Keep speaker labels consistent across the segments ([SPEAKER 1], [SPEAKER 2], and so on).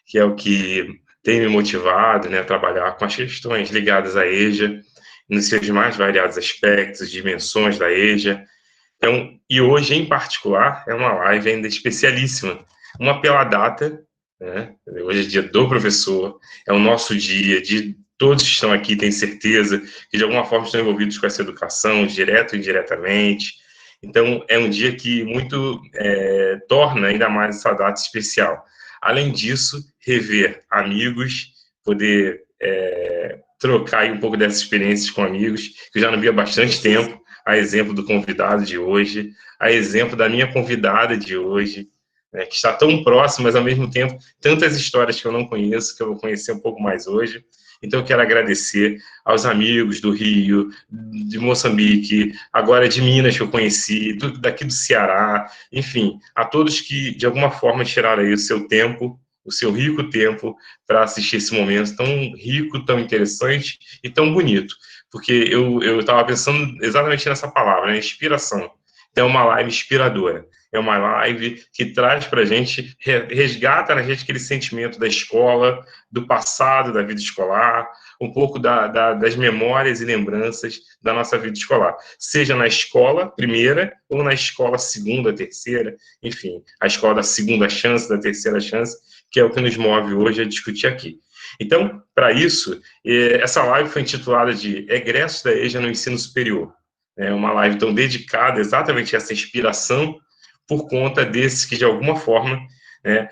[SPEAKER 1] que é o que tem me motivado, né, a trabalhar com as questões ligadas à EJA, nos seus mais variados aspectos, dimensões da EJA. Então, e hoje, em particular, é uma live ainda especialíssima, uma pela data, né? Hoje é dia do professor, é o nosso dia, de todos que estão aqui, tenho certeza, que de alguma forma estão envolvidos com essa educação, direto ou indiretamente. Então, é um dia que muito torna ainda mais essa data especial. Além disso, rever amigos, poder trocar aí um pouco dessas experiências com amigos, que eu já não via há bastante tempo, a exemplo do convidado de hoje, a exemplo da minha convidada de hoje, né, que está tão próxima, mas ao mesmo tempo, tantas histórias que eu não conheço, que eu vou conhecer um pouco mais hoje. Então, eu quero agradecer aos amigos do Rio, de Moçambique, agora de Minas, que eu conheci, daqui do Ceará, enfim, a todos que, de alguma forma, tiraram aí o seu tempo, o seu rico tempo, para assistir esse momento tão rico, tão interessante e tão bonito. Porque eu estava pensando exatamente nessa palavra, né? Inspiração. Então, é uma live inspiradora. É uma live que traz para a gente, resgata na gente aquele sentimento da escola, do passado, da vida escolar, um pouco das memórias e lembranças da nossa vida escolar. Seja na escola primeira, ou na escola segunda, terceira, enfim, a escola da segunda chance, da terceira chance, que é o que nos move hoje a discutir aqui. Então, para isso, essa live foi intitulada de Egressos da EJA no Ensino Superior. É uma live, então, dedicada exatamente a essa inspiração por conta desses que, de alguma forma, né,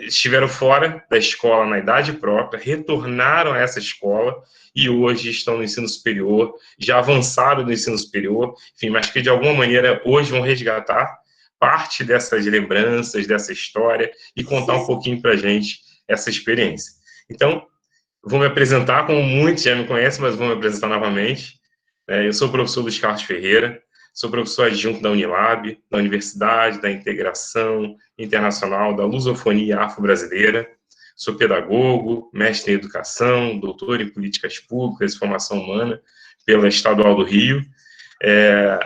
[SPEAKER 1] estiveram fora da escola na idade própria, retornaram a essa escola e hoje estão no ensino superior, já avançaram no ensino superior, enfim, mas que, de alguma maneira, hoje vão resgatar parte dessas lembranças, dessa história e contar um pouquinho para a gente essa experiência. Então, vou me apresentar, como muitos já me conhecem, mas vou me apresentar novamente. Eu sou o professor Luiz Carlos Ferreira, sou professor adjunto da Unilab, da Universidade da Integração Internacional da Lusofonia Afro-Brasileira. Sou pedagogo, mestre em educação, doutor em políticas públicas e formação humana pela Estadual do Rio.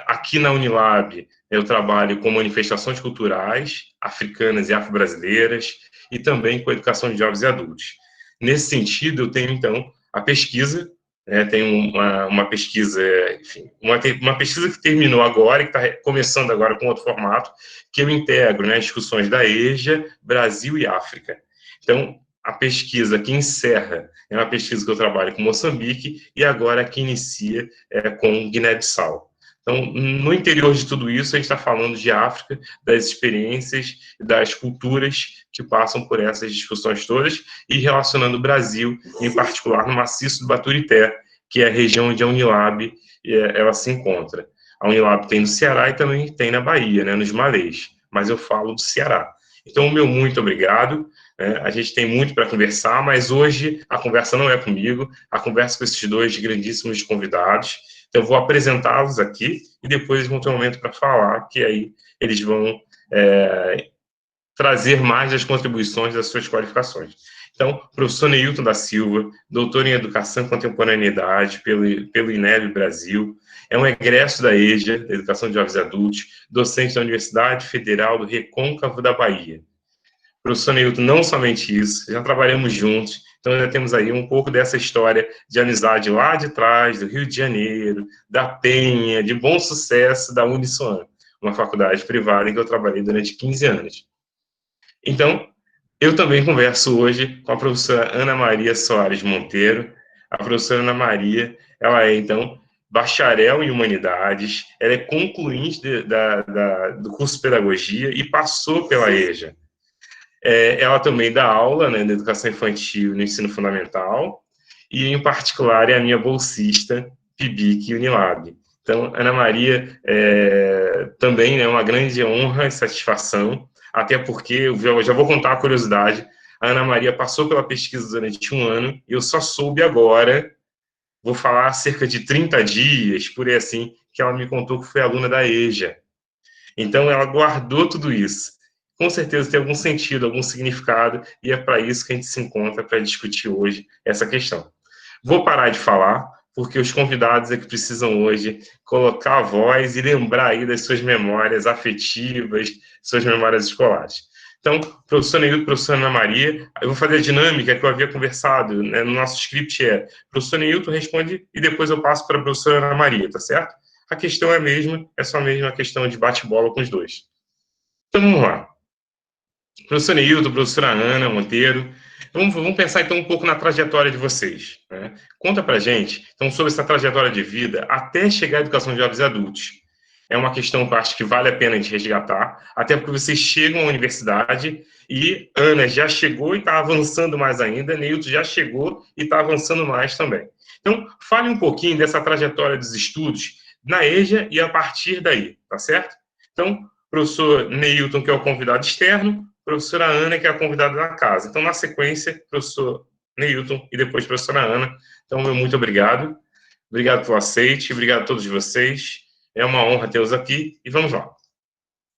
[SPEAKER 1] Aqui na Unilab, eu trabalho com manifestações culturais africanas e afro-brasileiras e também com educação de jovens e adultos. Nesse sentido, eu tenho, então, a pesquisa, tenho uma pesquisa, enfim, uma pesquisa que terminou agora, que está começando agora com outro formato, que eu integro, né, discussões da EJA, Brasil e África. Então, a pesquisa que encerra é uma pesquisa que eu trabalho com Moçambique e agora que inicia com Guiné-Bissau. Então, no interior de tudo isso, a gente está falando de África, das experiências, das culturas que passam por essas discussões todas e relacionando o Brasil, em particular, no maciço do Baturité, que é a região onde a Unilab ela se encontra. A Unilab tem no Ceará e também tem na Bahia, né, nos Malês, mas eu falo do Ceará. Então, o meu muito obrigado. A gente tem muito para conversar, mas hoje a conversa não é comigo, a conversa com esses dois grandíssimos convidados. Então, eu vou apresentá-los aqui e depois vão ter um momento para falar, que aí eles vão trazer mais das contribuições das suas qualificações. Então, professor Neilton da Silva, doutor em Educação e Contemporaneidade pelo INEB Brasil, é um egresso da EJA, da Educação de Jovens e Adultos, docente da Universidade Federal do Recôncavo da Bahia. Professor Neilton, não somente isso, já trabalhamos juntos, então já temos aí um pouco dessa história de amizade lá de trás, do Rio de Janeiro, da Penha, de bom sucesso da Uniswan, uma faculdade privada em que eu trabalhei durante 15 anos. Então, eu também converso hoje com a professora Ana Maria Soares Monteiro. A professora Ana Maria, ela é, então, bacharel em Humanidades, ela é concluinte do curso de Pedagogia e passou pela EJA. Ela também dá aula, né, na educação infantil no ensino fundamental, e, em particular, é a minha bolsista, PIBIC Unilab. Então, Ana Maria, também é uma grande honra e satisfação, até porque, eu já vou contar a curiosidade, a Ana Maria passou pela pesquisa durante 1 ano, e eu só soube agora, vou falar cerca de 30 dias, por aí assim, que ela me contou que foi aluna da EJA. Então, ela guardou tudo isso. Com certeza tem algum sentido, algum significado, e é para isso que a gente se encontra para discutir hoje essa questão. Vou parar de falar, porque os convidados é que precisam hoje colocar a voz e lembrar aí das suas memórias afetivas, suas memórias escolares. Então, professor Neilton, professora Ana Maria, eu vou fazer a dinâmica que eu havia conversado, né, no nosso script professor Neilton responde e depois eu passo para a professora Ana Maria, tá certo? A questão é a mesma, é só mesmo a questão de bate-bola com os dois. Então, vamos lá. Professor Neilton, professora Ana Monteiro, vamos pensar então um pouco na trajetória de vocês, né? Conta pra gente, então, sobre essa trajetória de vida até chegar à educação de jovens e adultos. É uma questão que eu acho que vale a pena a gente resgatar, até porque vocês chegam à universidade e Ana já chegou e está avançando mais ainda, Neilton já chegou e está avançando mais também. Então, fale um pouquinho dessa trajetória dos estudos na EJA e a partir daí, tá certo? Então, professor Neilton, que é o convidado externo, professora Ana, que é a convidada da casa. Então, na sequência, professor Neilton e depois professora Ana. Então, meu muito obrigado. Obrigado pelo aceite, obrigado a todos vocês. É uma honra tê-los aqui e vamos lá.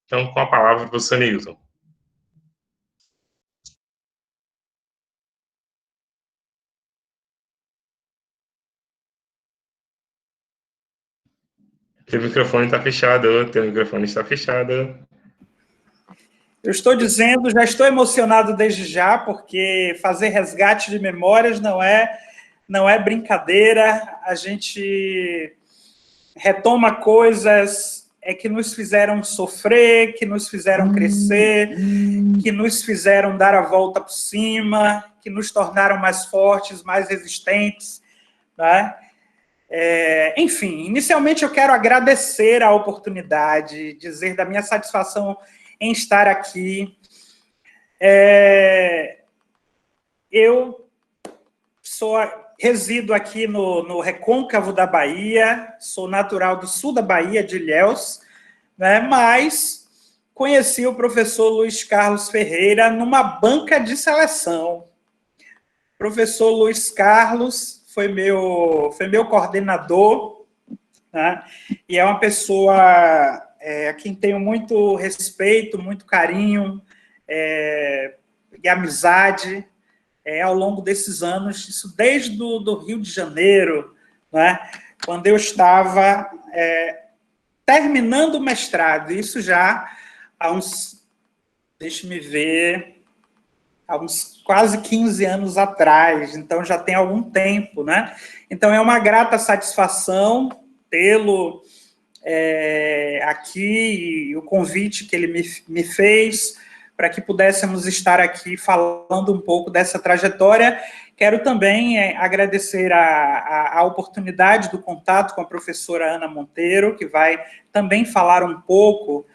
[SPEAKER 1] Então, com a palavra, professor Neilton. Teu microfone está fechado, teu microfone está fechado.
[SPEAKER 2] Eu estou dizendo, já estou emocionado desde já, porque fazer resgate de memórias não é brincadeira. A gente retoma coisas que nos fizeram sofrer, que nos fizeram crescer, que nos fizeram dar a volta por cima, que nos tornaram mais fortes, mais resistentes, né? Enfim, inicialmente eu quero agradecer a oportunidade, dizer da minha satisfação em estar aqui. Eu resido aqui no recôncavo da Bahia, sou natural do sul da Bahia, de Ilhéus, né, mas conheci o professor Luiz Carlos Ferreira numa banca de seleção. O professor Luiz Carlos foi meu coordenador, né, e é uma pessoa a quem tenho muito respeito, muito carinho e amizade ao longo desses anos, isso desde do Rio de Janeiro, né, quando eu estava terminando o mestrado, isso já há uns, deixe-me ver, há uns quase 15 anos atrás, então já tem algum tempo, né? Então é uma grata satisfação tê-lo aqui, e o convite que ele me fez para que pudéssemos estar aqui falando um pouco dessa trajetória. Quero também agradecer a oportunidade do contato com a professora Ana Monteiro, que vai também falar um pouco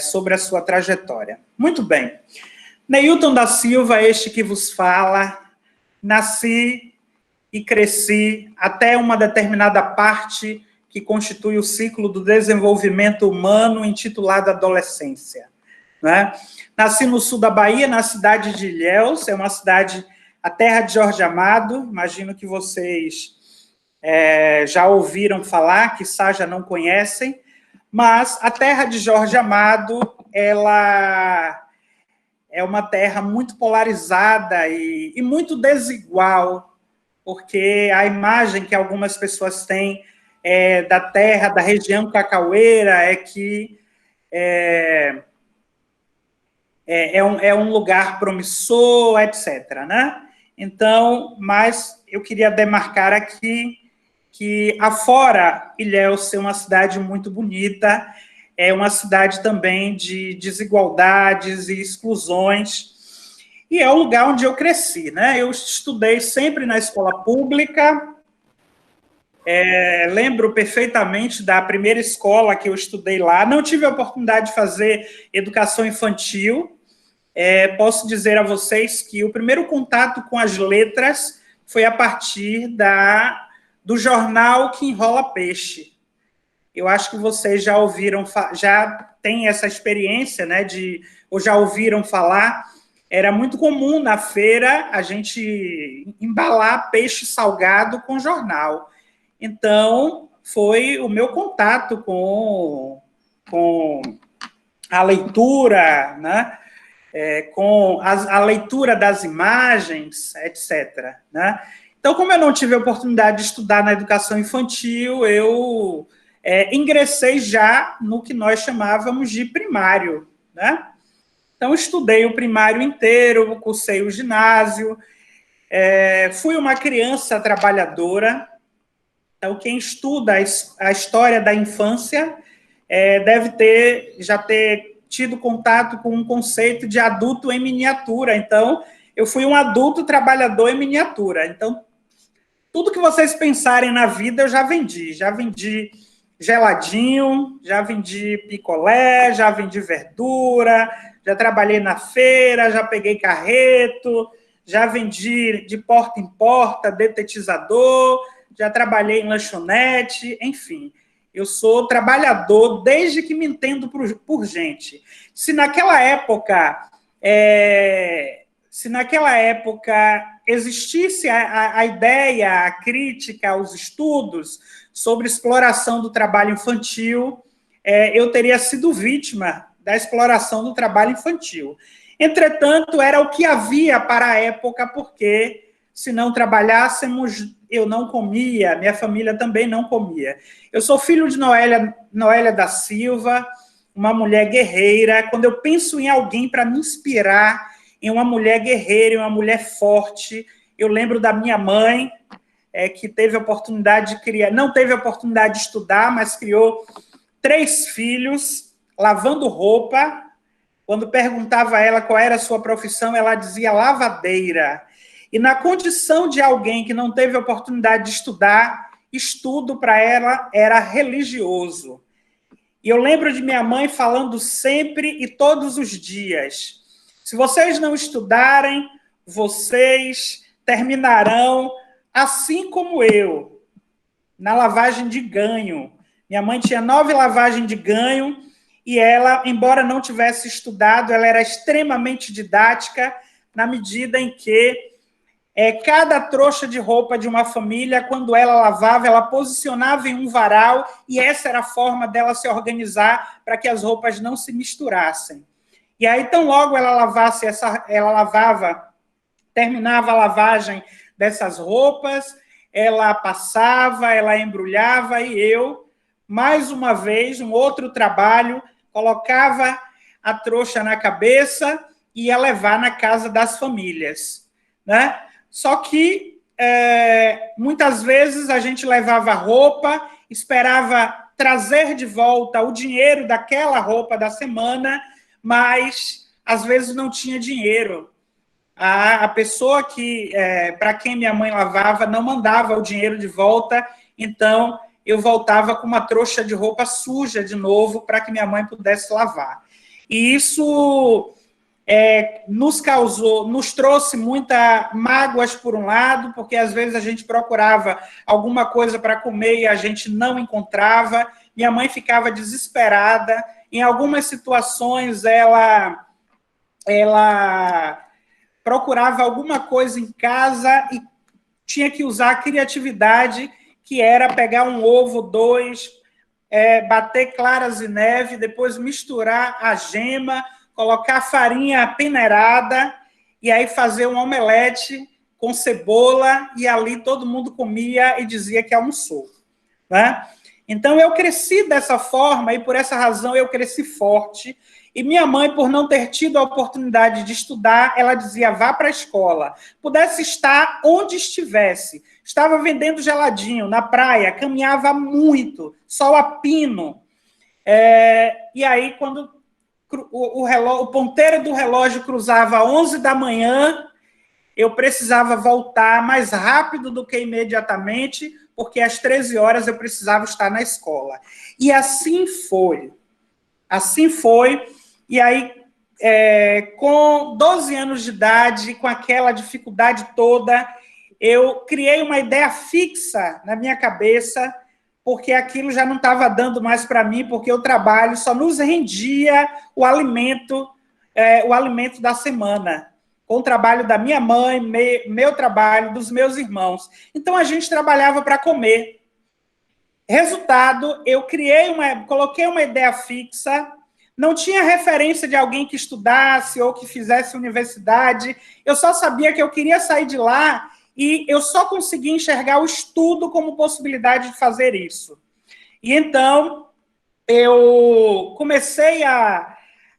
[SPEAKER 2] sobre a sua trajetória. Muito bem. Neilton da Silva, este que vos fala, nasci e cresci até uma determinada parte que constitui o ciclo do desenvolvimento humano intitulado adolescência, né? Nasci no sul da Bahia, na cidade de Ilhéus, é uma cidade, a terra de Jorge Amado, imagino que vocês já ouviram falar, quiçá já não conhecem, mas a terra de Jorge Amado, ela é uma terra muito polarizada e muito desigual, porque a imagem que algumas pessoas têm da terra, da região cacaueira, é que é um lugar promissor, etc., né? Então, mas eu queria demarcar aqui que, afora Ilhéus ser uma cidade muito bonita, é uma cidade também de desigualdades e exclusões, e é o lugar onde eu cresci, né? Eu estudei sempre na escola pública, lembro perfeitamente da primeira escola que eu estudei lá, não tive a oportunidade de fazer educação infantil. Posso dizer a vocês que o primeiro contato com as letras foi a partir do jornal Que Enrola Peixe. Eu acho que vocês já ouviram, já têm essa experiência, né, ou já ouviram falar. Era muito comum na feira a gente embalar peixe salgado com jornal. Então, foi o meu contato com a leitura, né? Com a leitura das imagens, etc., né? Então, como eu não tive a oportunidade de estudar na educação infantil, eu ingressei já no que nós chamávamos de primário, né? Então, estudei o primário inteiro, cursei o ginásio, fui uma criança trabalhadora. Então, quem estuda a história da infância deve já ter tido contato com um conceito de adulto em miniatura. Então, eu fui um adulto trabalhador em miniatura. Então, tudo que vocês pensarem na vida, eu já vendi. Já vendi geladinho, já vendi picolé, já vendi verdura, já trabalhei na feira, já peguei carreto, já vendi de porta em porta, detetizador, já trabalhei em lanchonete, enfim. Eu sou trabalhador desde que me entendo por gente. Se naquela época existisse a ideia, a crítica, os estudos sobre exploração do trabalho infantil, eu teria sido vítima da exploração do trabalho infantil. Entretanto, era o que havia para a época, porque se não trabalhássemos, eu não comia, minha família também não comia. Eu sou filho de Noélia da Silva, uma mulher guerreira. Quando eu penso em alguém para me inspirar, em uma mulher guerreira, em uma mulher forte, eu lembro da minha mãe, que teve a oportunidade de criar, não teve a oportunidade de estudar, mas criou 3 filhos, lavando roupa. Quando perguntava a ela qual era a sua profissão, ela dizia lavadeira. E na condição de alguém que não teve a oportunidade de estudar, estudo para ela era religioso. E eu lembro de minha mãe falando sempre e todos os dias: se vocês não estudarem, vocês terminarão assim como eu, na lavagem de ganho. Minha mãe tinha 9 lavagens de ganho e ela, embora não tivesse estudado, ela era extremamente didática na medida em que cada trouxa de roupa de uma família, quando ela lavava, ela posicionava em um varal e essa era a forma dela se organizar para que as roupas não se misturassem. E aí, tão logo terminava a lavagem dessas roupas, ela passava, ela embrulhava e eu, mais uma vez, um outro trabalho, colocava a trouxa na cabeça e ia levar na casa das famílias, né? Só que, muitas vezes, a gente levava roupa, esperava trazer de volta o dinheiro daquela roupa da semana, mas, às vezes, não tinha dinheiro. A pessoa para quem minha mãe lavava não mandava o dinheiro de volta, então eu voltava com uma trouxa de roupa suja de novo para que minha mãe pudesse lavar. E isso nos trouxe muita mágoas por um lado, porque às vezes a gente procurava alguma coisa para comer e a gente não encontrava. Minha mãe ficava desesperada. Em algumas situações, ela procurava alguma coisa em casa e tinha que usar a criatividade, que era pegar um ovo, 2, bater claras em neve, depois misturar a gema, colocar farinha peneirada e aí fazer um omelete com cebola e ali todo mundo comia e dizia que almoçou, né? Então, eu cresci dessa forma e, por essa razão, eu cresci forte. E minha mãe, por não ter tido a oportunidade de estudar, ela dizia, vá para a escola. Pudesse estar onde estivesse. Estava vendendo geladinho na praia, caminhava muito, sol a pino. E aí, quando o ponteiro do relógio cruzava 11 da manhã, eu precisava voltar mais rápido do que imediatamente, porque às 13 horas eu precisava estar na escola. E assim foi. Assim foi. E aí, com 12 anos de idade, com aquela dificuldade toda, eu criei uma ideia fixa na minha cabeça, porque aquilo já não estava dando mais para mim, porque o trabalho só nos rendia o alimento da semana, com o trabalho da minha mãe, meu trabalho, dos meus irmãos. Então, a gente trabalhava para comer. Resultado, eu coloquei uma ideia fixa, não tinha referência de alguém que estudasse ou que fizesse universidade, eu só sabia que eu queria sair de lá e eu só conseguia enxergar o estudo como possibilidade de fazer isso. E então, eu comecei a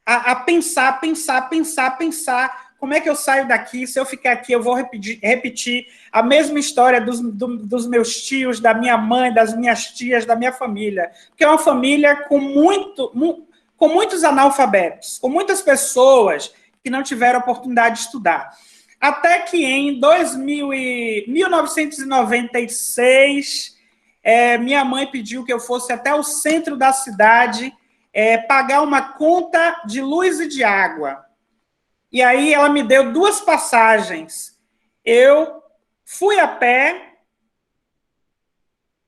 [SPEAKER 2] a pensar, como é que eu saio daqui? Se eu ficar aqui, eu vou repetir a mesma história dos meus tios, da minha mãe, das minhas tias, da minha família. Porque é uma família com muitos analfabetos, com muitas pessoas que não tiveram oportunidade de estudar. Até que em 1996, minha mãe pediu que eu fosse até o centro da cidade pagar uma conta de luz e de água. E aí ela me deu 2 passagens. Eu fui a pé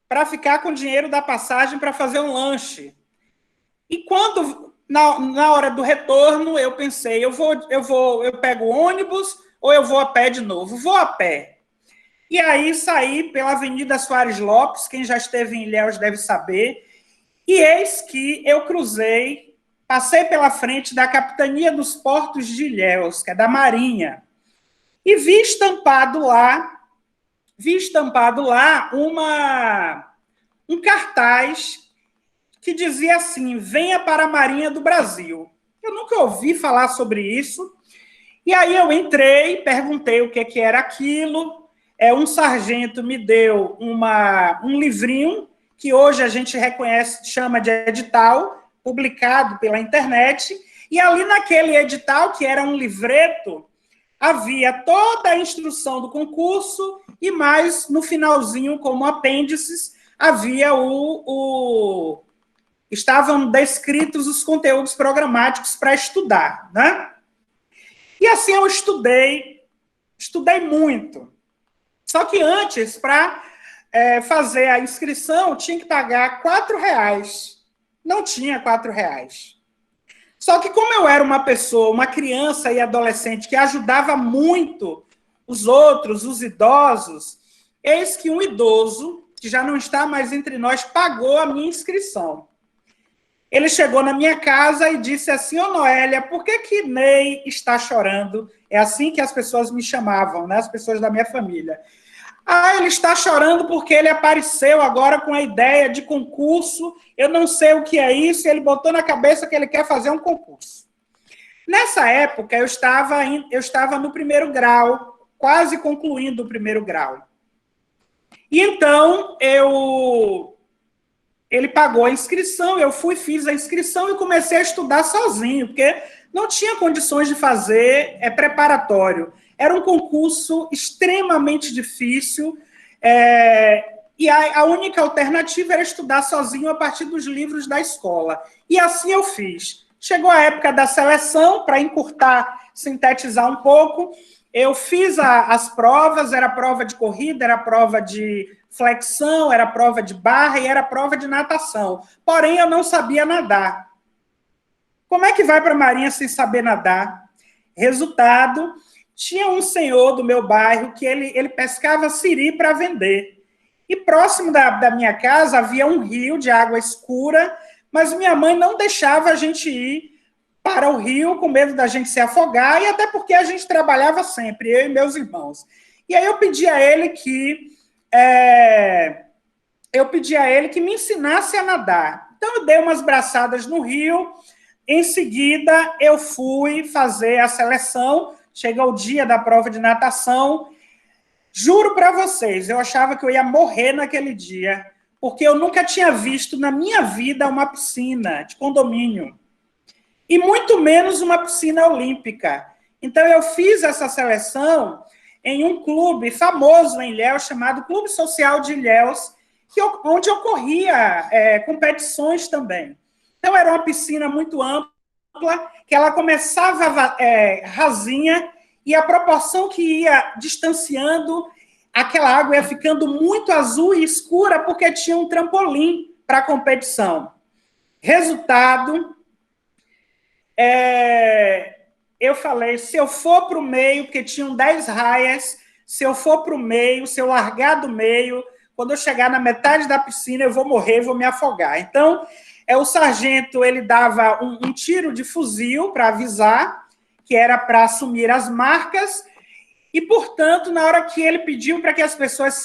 [SPEAKER 2] para ficar com o dinheiro da passagem para fazer um lanche. E quando, na hora do retorno, eu pensei, eu pego o ônibus ou eu vou a pé de novo? Vou a pé. E aí saí pela Avenida Soares Lopes, quem já esteve em Ilhéus deve saber, e eis que eu passei pela frente da Capitania dos Portos de Ilhéus, que é da Marinha, e vi estampado lá um cartaz que dizia assim: venha para a Marinha do Brasil. Eu nunca ouvi falar sobre isso, e aí eu entrei, perguntei o que era aquilo, um sargento me deu um livrinho, que hoje a gente chama de edital, publicado pela internet, e ali naquele edital, que era um livreto, havia toda a instrução do concurso e mais, no finalzinho, como apêndices, havia estavam descritos os conteúdos programáticos para estudar, né? E assim eu estudei muito. Só que antes, para fazer a inscrição, tinha que pagar R$4. Não tinha R$4. Só que como eu era uma criança e adolescente que ajudava muito os outros, os idosos, eis que um idoso, que já não está mais entre nós, pagou a minha inscrição. Ele chegou na minha casa e disse assim: ô Noélia, por que Ney está chorando? É assim que as pessoas me chamavam, né? As pessoas da minha família. Ele está chorando porque ele apareceu agora com a ideia de concurso, eu não sei o que é isso, e ele botou na cabeça que ele quer fazer um concurso. Nessa época, eu estava no 1º grau, quase concluindo o 1º grau. E então, ele pagou a inscrição, eu fiz a inscrição e comecei a estudar sozinho, porque não tinha condições de fazer preparatório. Era um concurso extremamente difícil, e a única alternativa era estudar sozinho a partir dos livros da escola. E assim eu fiz. Chegou a época da seleção, para encurtar, sintetizar um pouco, eu fiz as provas, era prova de corrida, era prova de flexão, era prova de barra e era prova de natação. Porém, eu não sabia nadar. Como é que vai para a Marinha sem saber nadar? Resultado, tinha um senhor do meu bairro que ele pescava siri para vender. E próximo da minha casa havia um rio de água escura, mas minha mãe não deixava a gente ir para o rio com medo da gente se afogar, e até porque a gente trabalhava sempre, eu e meus irmãos. E aí eu pedi a ele que me ensinasse a nadar. Então eu dei umas braçadas no rio, em seguida eu fui fazer a seleção, chega o dia da prova de natação. Juro para vocês, eu achava que eu ia morrer naquele dia, porque eu nunca tinha visto na minha vida uma piscina de condomínio, e muito menos uma piscina olímpica. Então, eu fiz essa seleção em um clube famoso em Ilhéus, chamado Clube Social de Ilhéus, onde ocorria competições também. Então, era uma piscina muito ampla, que ela começava rasinha, e a proporção que ia distanciando, aquela água ia ficando muito azul e escura, porque tinha um trampolim para a competição. Resultado, eu falei, se eu for para o meio, porque tinham 10 raias, se eu for para o meio, se eu largar do meio, quando eu chegar na metade da piscina, eu vou morrer, vou me afogar. Então, o sargento, ele dava um tiro de fuzil para avisar, que era para assumir as marcas, e, portanto, na hora que ele pediu para que as pessoas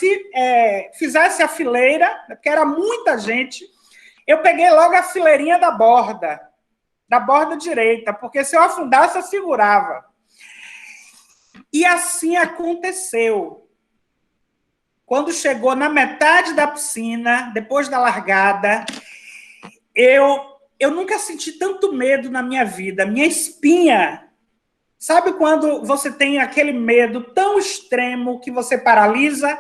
[SPEAKER 2] fizessem a fileira, porque era muita gente, eu peguei logo a fileirinha da borda. da borda direita, porque se eu afundasse, eu segurava. E assim aconteceu. Quando chegou na metade da piscina, depois da largada, eu nunca senti tanto medo na minha vida. Minha espinha, sabe quando você tem aquele medo tão extremo que você paralisa?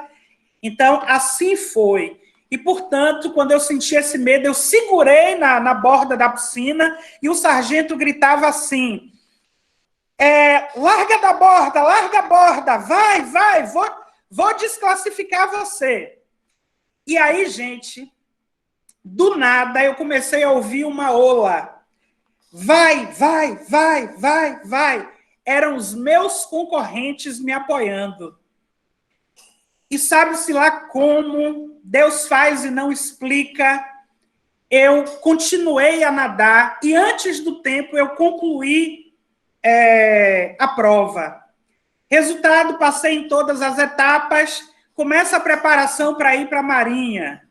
[SPEAKER 2] Então, assim foi. E, portanto, quando eu senti esse medo, eu segurei na borda da piscina e o sargento gritava assim, larga a borda, vai, vou desclassificar você. E aí, gente, do nada, eu comecei a ouvir uma ola. Vai. Eram os meus concorrentes me apoiando. E sabe-se lá como Deus faz e não explica, eu continuei a nadar e antes do tempo eu concluí a prova. Resultado, passei em todas as etapas, começa a preparação para ir para a Marinha.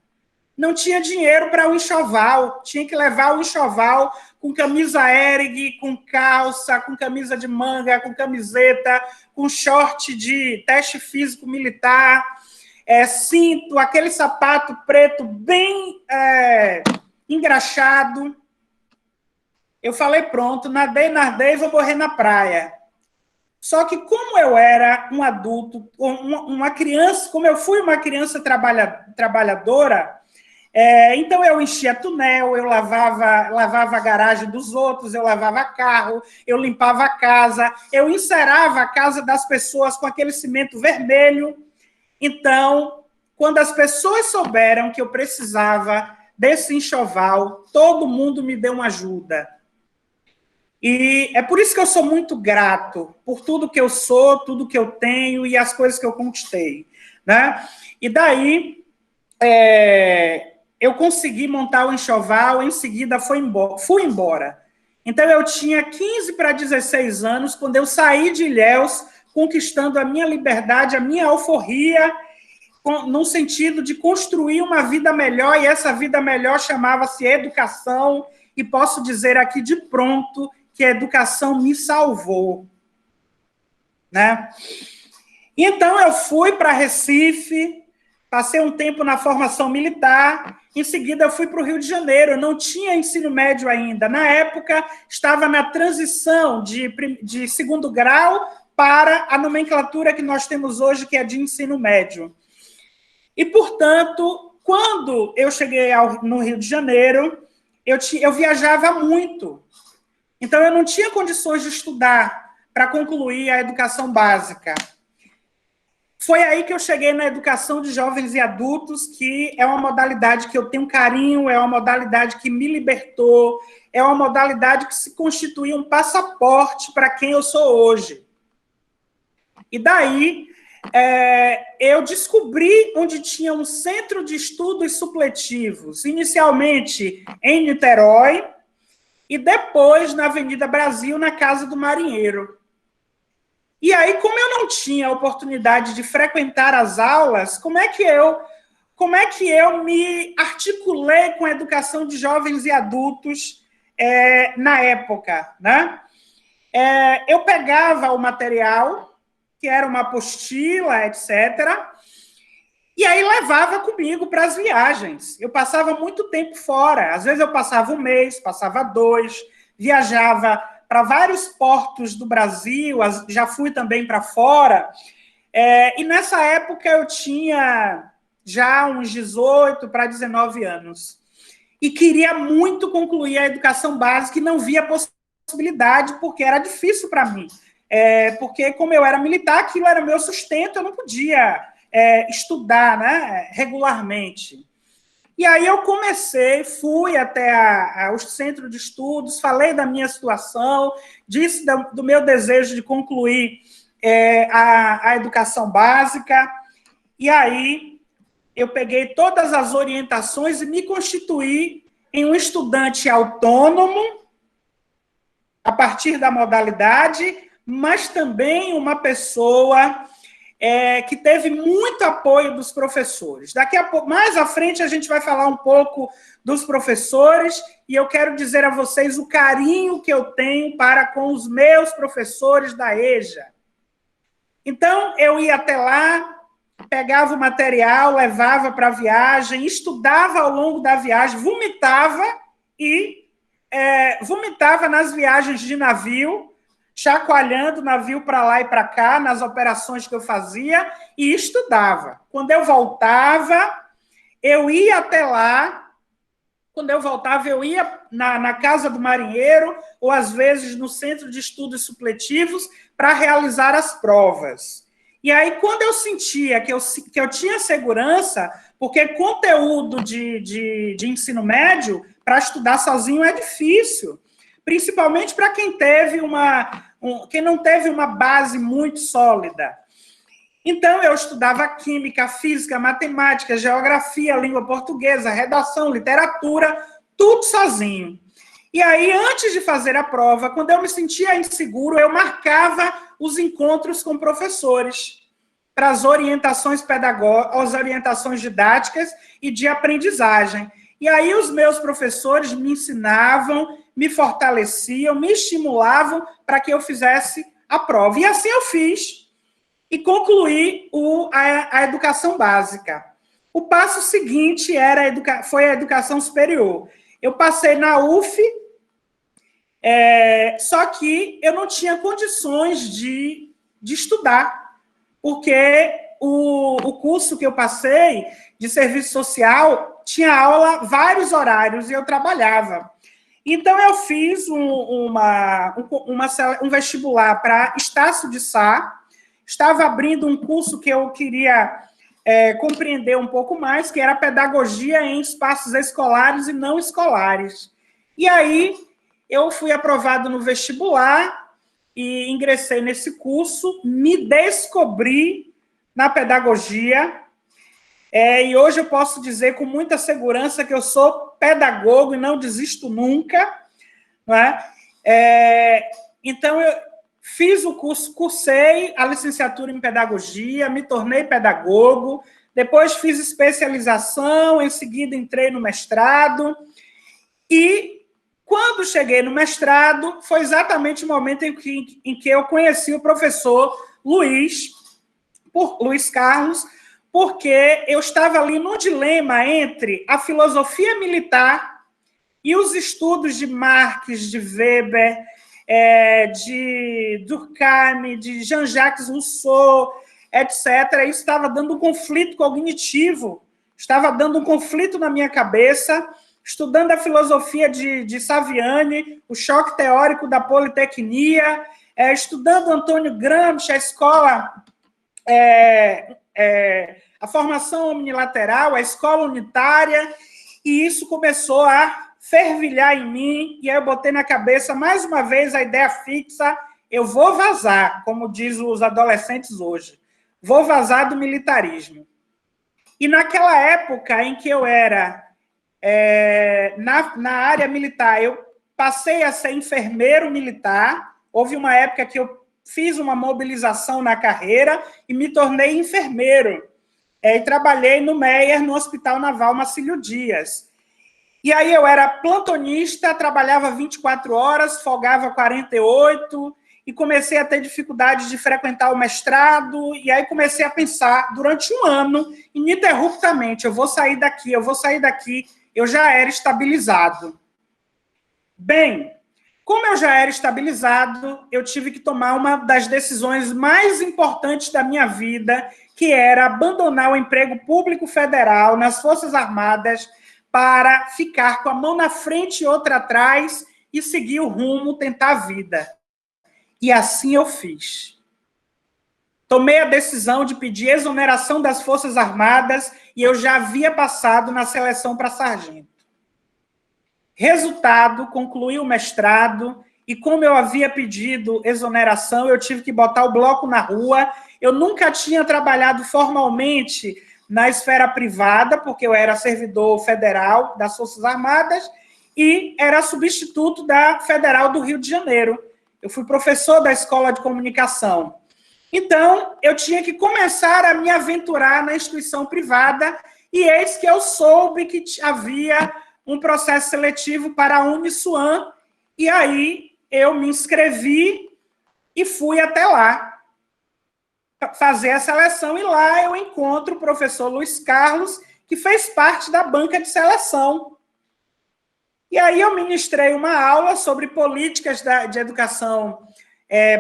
[SPEAKER 2] Não tinha dinheiro para o enxoval, tinha que levar o enxoval com camisa Hering, com calça, com camisa de manga, com camiseta, com short de teste físico militar, cinto, aquele sapato preto bem engraxado. Eu falei, pronto, nadei, vou morrer na praia. Só que como eu era um adulto, uma criança, como eu fui uma criança trabalhadora, então eu enchia túnel, eu lavava a garagem dos outros, eu lavava carro, eu limpava a casa, eu encerava a casa das pessoas com aquele cimento vermelho. Então, quando as pessoas souberam que eu precisava desse enxoval, todo mundo me deu uma ajuda. E é por isso que eu sou muito grato por tudo que eu sou, tudo que eu tenho e as coisas que eu conquistei, né? E daí, eu consegui montar o enxoval, em seguida fui embora. Então, eu tinha 15 para 16 anos, quando eu saí de Ilhéus, conquistando a minha liberdade, a minha alforria, no sentido de construir uma vida melhor, e essa vida melhor chamava-se educação, e posso dizer aqui de pronto que a educação me salvou, né? Então, eu fui para Recife, passei um tempo na formação militar, em seguida eu fui para o Rio de Janeiro, eu não tinha ensino médio ainda. Na época, estava na transição de segundo grau para a nomenclatura que nós temos hoje, que é de ensino médio. E, portanto, quando eu cheguei no Rio de Janeiro, eu viajava muito. Então, eu não tinha condições de estudar para concluir a educação básica. Foi aí que eu cheguei na educação de jovens e adultos, que é uma modalidade que eu tenho carinho, é uma modalidade que me libertou, é uma modalidade que se constitui um passaporte para quem eu sou hoje. E daí, eu descobri onde tinha um centro de estudos supletivos, inicialmente em Niterói, e depois na Avenida Brasil, na Casa do Marinheiro. E aí, como eu não tinha a oportunidade de frequentar as aulas, como é que eu me articulei com a educação de jovens e adultos na época, né? Eu pegava o material, que era uma apostila, etc., e aí levava comigo para as viagens. Eu passava muito tempo fora. Às vezes eu passava um mês, passava 2, viajava para vários portos do Brasil, já fui também para fora. E nessa época eu tinha já uns 18 para 19 anos. E queria muito concluir a educação básica e não via possibilidade, porque era difícil para mim. Porque, como eu era militar, aquilo era meu sustento, eu não podia estudar, né, regularmente. E aí eu fui até o centro de estudos, falei da minha situação, disse do meu desejo de concluir a educação básica, e aí eu peguei todas as orientações e me constituí em um estudante autônomo, a partir da modalidade, mas também uma pessoa que teve muito apoio dos professores. Daqui a pouco, mais à frente, a gente vai falar um pouco dos professores, e eu quero dizer a vocês o carinho que eu tenho para com os meus professores da EJA. Então, eu ia até lá, pegava o material, levava para a viagem, estudava ao longo da viagem, vomitava nas viagens de navio, chacoalhando o navio para lá e para cá, nas operações que eu fazia, e estudava. Quando eu voltava, eu ia até lá. Quando eu voltava, eu ia na casa do marinheiro, ou às vezes no centro de estudos supletivos, para realizar as provas. E aí, quando eu sentia que eu tinha segurança, porque conteúdo de ensino médio, para estudar sozinho é difícil, principalmente para quem não teve uma base muito sólida. Então, eu estudava química, física, matemática, geografia, língua portuguesa, redação, literatura, tudo sozinho. E aí, antes de fazer a prova, quando eu me sentia inseguro, eu marcava os encontros com professores para as orientações pedagógicas, as orientações didáticas e de aprendizagem. E aí, os meus professores me ensinavam, me fortaleciam, me estimulavam para que eu fizesse a prova. E assim eu fiz. E concluí a educação básica. O passo seguinte foi a educação superior. Eu passei na UF, só que eu não tinha condições de estudar, porque o curso que eu passei de serviço social tinha aula vários horários e eu trabalhava. Então, eu fiz um vestibular para Estácio de Sá. Estava abrindo um curso que eu queria compreender um pouco mais, que era pedagogia em espaços escolares e não escolares. E aí, eu fui aprovado no vestibular e ingressei nesse curso, me descobri na pedagogia, e hoje eu posso dizer com muita segurança que eu sou pedagogo e não desisto nunca, não é? Então, eu fiz o curso, cursei a licenciatura em pedagogia, me tornei pedagogo, depois fiz especialização, em seguida entrei no mestrado, e quando cheguei no mestrado, foi exatamente o momento em que eu conheci o professor Luiz Carlos, porque eu estava ali num dilema entre a filosofia militar e os estudos de Marx, de Weber, de Durkheim, de Jean-Jacques Rousseau, etc. Isso estava dando um conflito cognitivo, estava dando um conflito na minha cabeça, estudando a filosofia de Saviani, o choque teórico da politecnia, estudando Antônio Gramsci, a escola, a formação omnilateral, a escola unitária, e isso começou a fervilhar em mim, e aí eu botei na cabeça, mais uma vez, a ideia fixa, eu vou vazar, como diz os adolescentes hoje, vou vazar do militarismo. E naquela época em que eu era na área militar, eu passei a ser enfermeiro militar, houve uma época que eu fiz uma mobilização na carreira e me tornei enfermeiro, e trabalhei no Meier, no Hospital Naval Marcílio Dias. E aí eu era plantonista, trabalhava 24 horas, folgava 48, e comecei a ter dificuldade de frequentar o mestrado, e aí comecei a pensar, durante um ano, ininterruptamente, eu vou sair daqui, eu já era estabilizado. Bem, como eu já era estabilizado, eu tive que tomar uma das decisões mais importantes da minha vida, que era abandonar o emprego público federal nas Forças Armadas para ficar com a mão na frente e outra atrás e seguir o rumo, tentar a vida. E assim eu fiz. Tomei a decisão de pedir exoneração das Forças Armadas e eu já havia passado na seleção para sargento. Resultado, concluí o mestrado e como eu havia pedido exoneração, eu tive que botar o bloco na rua. Eu nunca tinha trabalhado formalmente na esfera privada, porque eu era servidor federal das Forças Armadas e era substituto da Federal do Rio de Janeiro. Eu fui professor da Escola de Comunicação. Então, eu tinha que começar a me aventurar na instituição privada, e eis que eu soube que havia um processo seletivo para a Uniswan, e aí eu me inscrevi e fui até lá fazer a seleção, e lá eu encontro o professor Luiz Carlos, que fez parte da banca de seleção. E aí eu ministrei uma aula sobre políticas de educação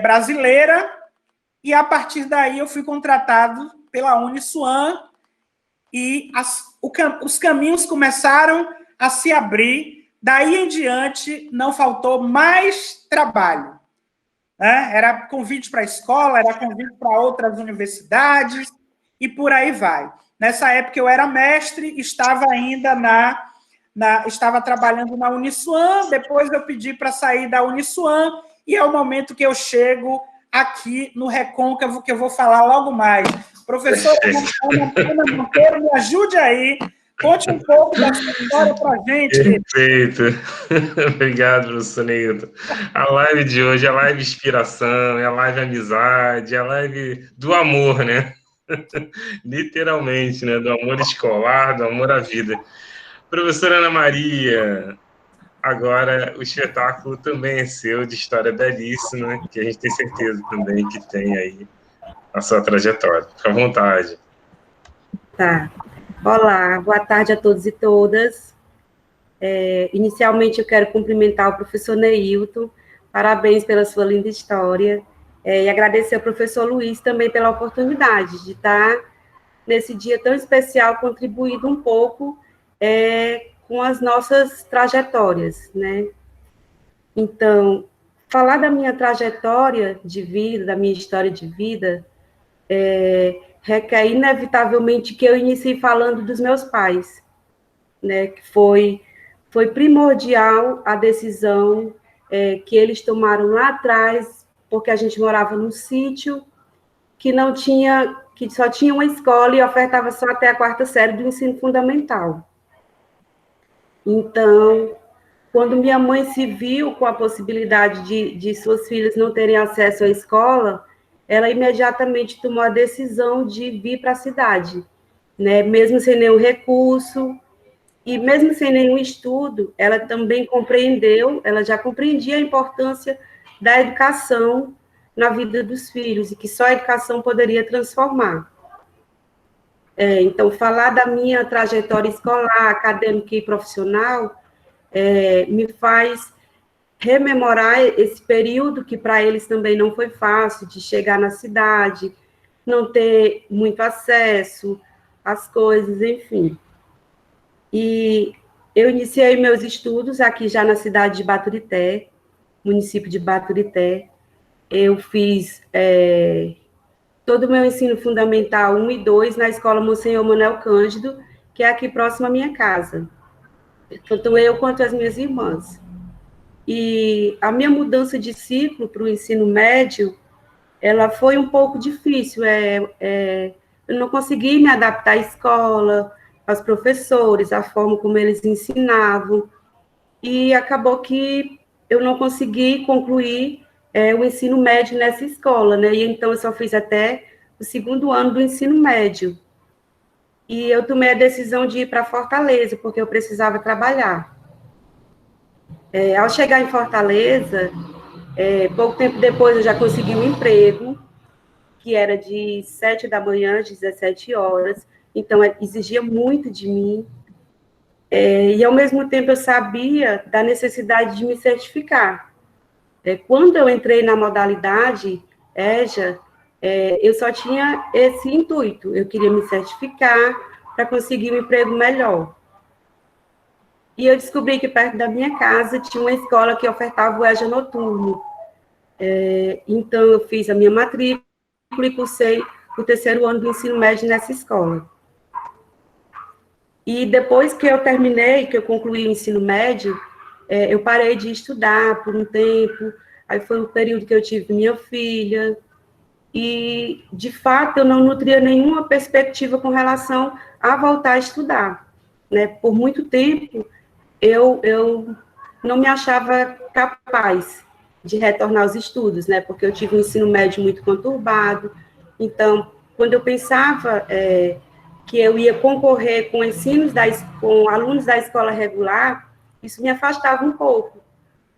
[SPEAKER 2] brasileira, e a partir daí eu fui contratado pela Uniswan, e os caminhos começaram a se abrir. Daí em diante não faltou mais trabalho. Era convite para a escola, era convite para outras universidades, e por aí vai. Nessa época eu era mestre, estava ainda estava trabalhando na Uniswan, depois eu pedi para sair da Uniswan, e é o momento que eu chego aqui no Recôncavo, que eu vou falar logo mais. Professor Ana Monteiro, me ajude aí, conte um pouco da sua história para a gente.
[SPEAKER 1] Perfeito. Obrigado, professor Neilton. A live de hoje é a live inspiração, é a live amizade, é a live do amor, né? Literalmente, né? Do amor escolar, do amor à vida. Professora Ana Maria, agora o espetáculo também é seu, de história belíssima, que a gente tem certeza também que tem aí a sua trajetória. Fique à vontade.
[SPEAKER 3] Tá. Olá, boa tarde a todos e todas. Inicialmente, eu quero cumprimentar o professor Neilton, parabéns pela sua linda história, e agradecer ao professor Luiz também pela oportunidade de estar nesse dia tão especial, contribuindo um pouco com as nossas trajetórias, né? Então, falar da minha trajetória de vida, da minha história de vida, requer inevitavelmente que eu inicie falando dos meus pais, né? Que foi primordial a decisão que eles tomaram lá atrás, porque a gente morava num sítio que só tinha uma escola e ofertava só até a 4ª série do ensino fundamental. Então, quando minha mãe se viu com a possibilidade de suas filhas não terem acesso à escola, ela imediatamente tomou a decisão de vir para a cidade, né? Mesmo sem nenhum recurso, e mesmo sem nenhum estudo, ela também compreendeu, ela já compreendia a importância da educação na vida dos filhos, e que só a educação poderia transformar. Então, falar da minha trajetória escolar, acadêmica e profissional, me faz rememorar esse período que para eles também não foi fácil, de chegar na cidade, não ter muito acesso às coisas, enfim. E eu iniciei meus estudos aqui já na cidade de Baturité, município de Baturité. Eu fiz todo o meu ensino fundamental 1 e 2 na escola Monsenhor Manuel Cândido, que é aqui próximo à minha casa, tanto eu quanto as minhas irmãs. E a minha mudança de ciclo para o ensino médio, ela foi um pouco difícil. Eu não consegui me adaptar à escola, aos professores, à forma como eles ensinavam, e acabou que eu não consegui concluir o ensino médio nessa escola, né? E então eu só fiz até o 2º ano do ensino médio. E eu tomei a decisão de ir para Fortaleza, porque eu precisava trabalhar. Ao chegar em Fortaleza, pouco tempo depois eu já consegui um emprego, que era de 7 da manhã às 17 horas, então exigia muito de mim, e ao mesmo tempo eu sabia da necessidade de me certificar. Quando eu entrei na modalidade EJA, eu só tinha esse intuito, eu queria me certificar para conseguir um emprego melhor. E eu descobri que perto da minha casa tinha uma escola que ofertava o EJA noturno. Então, eu fiz a minha matrícula e cursei o 3º ano do ensino médio nessa escola. E depois que eu terminei, que eu concluí o ensino médio, eu parei de estudar por um tempo, aí foi um período que eu tive minha filha, e, de fato, eu não nutria nenhuma perspectiva com relação a voltar a estudar, né? Por muito tempo, eu não me achava capaz de retornar aos estudos, né? Porque eu tive um ensino médio muito conturbado, Então, quando eu pensava que eu ia concorrer com alunos da escola regular, isso me afastava um pouco,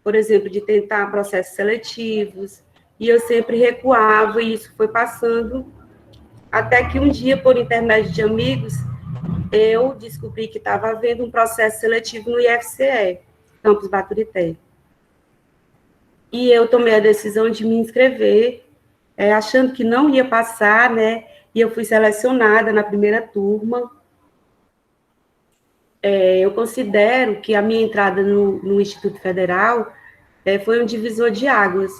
[SPEAKER 3] por exemplo, de tentar processos seletivos, e eu sempre recuava, e isso foi passando, até que um dia, por intermédio de amigos, eu descobri que estava havendo um processo seletivo no IFCE, Campus Baturité. E eu tomei a decisão de me inscrever, achando que não ia passar, né? E eu fui selecionada na primeira turma. Eu considero que a minha entrada no Instituto Federal foi um divisor de águas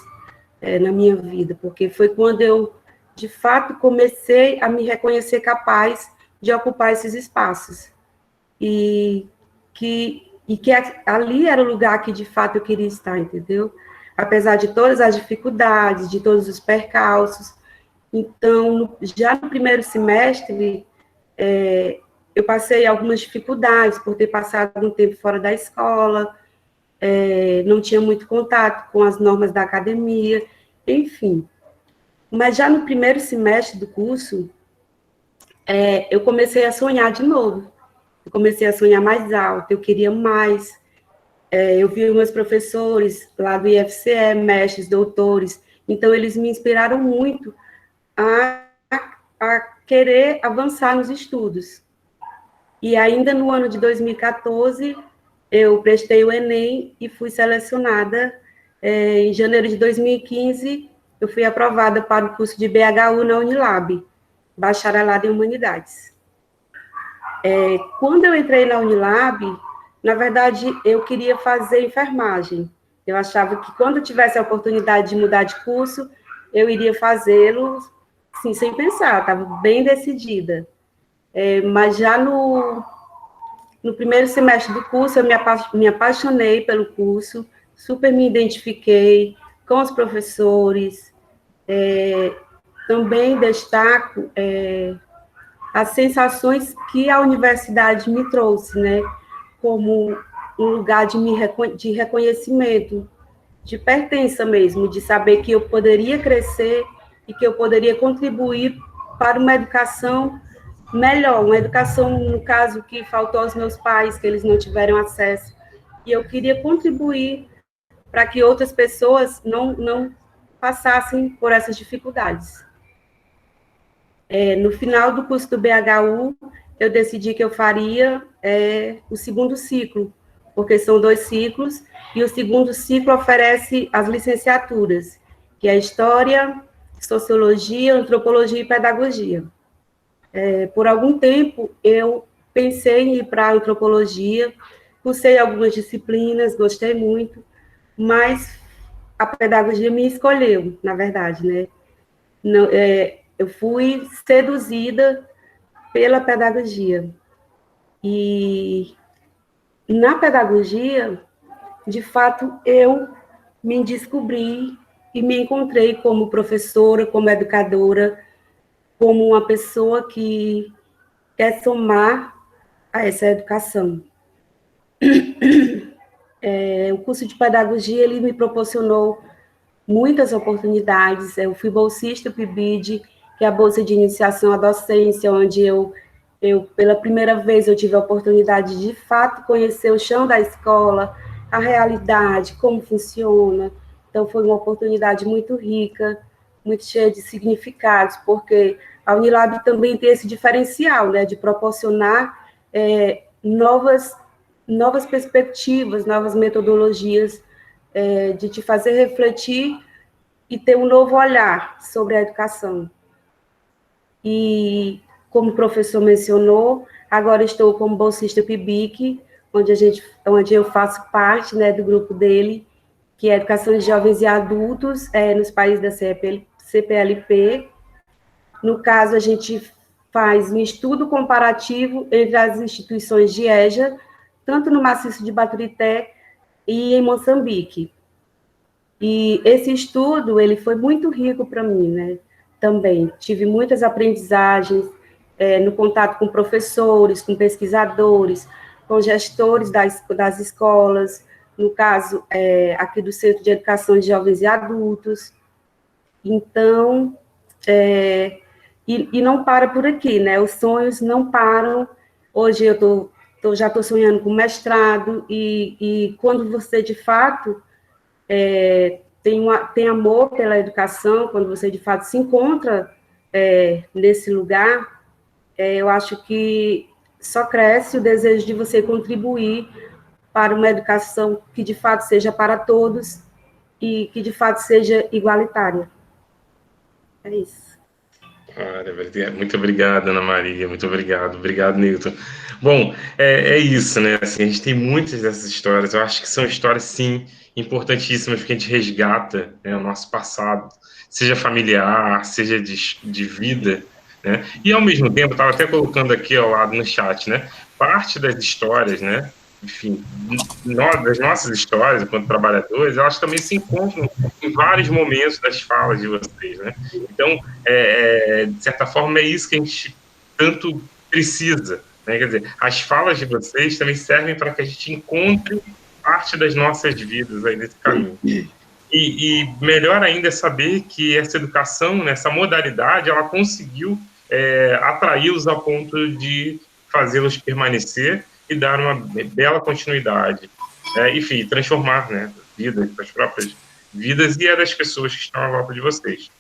[SPEAKER 3] na minha vida, porque foi quando eu, de fato, comecei a me reconhecer capaz de ocupar esses espaços. E que ali era o lugar que, de fato, eu queria estar, entendeu? Apesar de todas as dificuldades, de todos os percalços. Então, já no primeiro semestre, eu passei algumas dificuldades por ter passado um tempo fora da escola, não tinha muito contato com as normas da academia, enfim. Mas já no primeiro semestre do curso, eu comecei a sonhar de novo. Eu comecei a sonhar mais alto, eu queria mais. Eu vi meus professores lá do IFCE, mestres, doutores, então eles me inspiraram muito a querer avançar nos estudos. E ainda no ano de 2014, eu prestei o Enem e fui selecionada. Em janeiro de 2015, eu fui aprovada para o curso de BHU na Unilab, bacharelado em Humanidades. Quando eu entrei na Unilab, na verdade, eu queria fazer enfermagem. Eu achava que quando eu tivesse a oportunidade de mudar de curso, eu iria fazê-lo, assim, sem pensar, estava bem decidida. Mas já no primeiro semestre do curso, eu me apaixonei pelo curso, super me identifiquei com os professores. Também destaco as sensações que a universidade me trouxe, né? Como um lugar de reconhecimento, de pertença mesmo, de saber que eu poderia crescer e que eu poderia contribuir para uma educação melhor, uma educação, no caso, que faltou aos meus pais, que eles não tiveram acesso, e eu queria contribuir para que outras pessoas não passassem por essas dificuldades. No final do curso do BHU, eu decidi que eu faria o segundo ciclo, porque são 2 ciclos, e o segundo ciclo oferece as licenciaturas, que é História, Sociologia, Antropologia e Pedagogia. Por algum tempo, eu pensei em ir para a Antropologia, cursei algumas disciplinas, gostei muito, mas a Pedagogia me escolheu, na verdade, né? Não, eu fui seduzida pela Pedagogia. E na Pedagogia, de fato, eu me descobri e me encontrei como professora, como educadora, como uma pessoa que quer somar a essa educação. O curso de Pedagogia, ele me proporcionou muitas oportunidades. Eu fui bolsista PIBID, que é a Bolsa de Iniciação à Docência, onde eu pela primeira vez, eu tive a oportunidade de fato conhecer o chão da escola, a realidade, como funciona. Então, foi uma oportunidade muito rica, muito cheia de significados, porque a Unilab também tem esse diferencial, né, de proporcionar novas perspectivas, novas metodologias, de te fazer refletir e ter um novo olhar sobre a educação. E, como o professor mencionou, agora estou como bolsista PIBIC, onde eu faço parte, né, do grupo dele, que é Educação de Jovens e Adultos, nos países da CPLP. No caso, a gente faz um estudo comparativo entre as instituições de EJA, tanto no maciço de Baturité e em Moçambique. E esse estudo, ele foi muito rico para mim, né? Também tive muitas aprendizagens no contato com professores, com pesquisadores, com gestores das escolas, no caso, aqui do Centro de Educação de Jovens e Adultos. Então, E não para por aqui, né? Os sonhos não param. Hoje eu já estou sonhando com mestrado, e quando você, de fato, tem amor pela educação, quando você, de fato, se encontra nesse lugar, eu acho que só cresce o desejo de você contribuir para uma educação que, de fato, seja para todos e que, de fato, seja igualitária. É isso.
[SPEAKER 1] Muito obrigado, Ana Maria, muito obrigado. Obrigado, Newton. Bom, é isso, né? Assim, a gente tem muitas dessas histórias. Eu acho que são histórias, sim, importantíssimas, porque a gente resgata, né, o nosso passado, seja familiar, seja de vida, né? E, ao mesmo tempo, estava até colocando aqui ao lado no chat, né? Parte das histórias, né? Enfim, das nossas histórias enquanto trabalhadores, elas também se encontram em vários momentos das falas de vocês, né? Então, de certa forma, é isso que a gente tanto precisa, né? Quer dizer, as falas de vocês também servem para que a gente encontre parte das nossas vidas aí nesse caminho. E melhor ainda é saber que essa educação, né, essa modalidade, ela conseguiu atraí-los ao ponto de fazê-los permanecer e dar uma bela continuidade. Enfim, transformar, né, vidas, as próprias vidas e a das pessoas que estão à volta de vocês.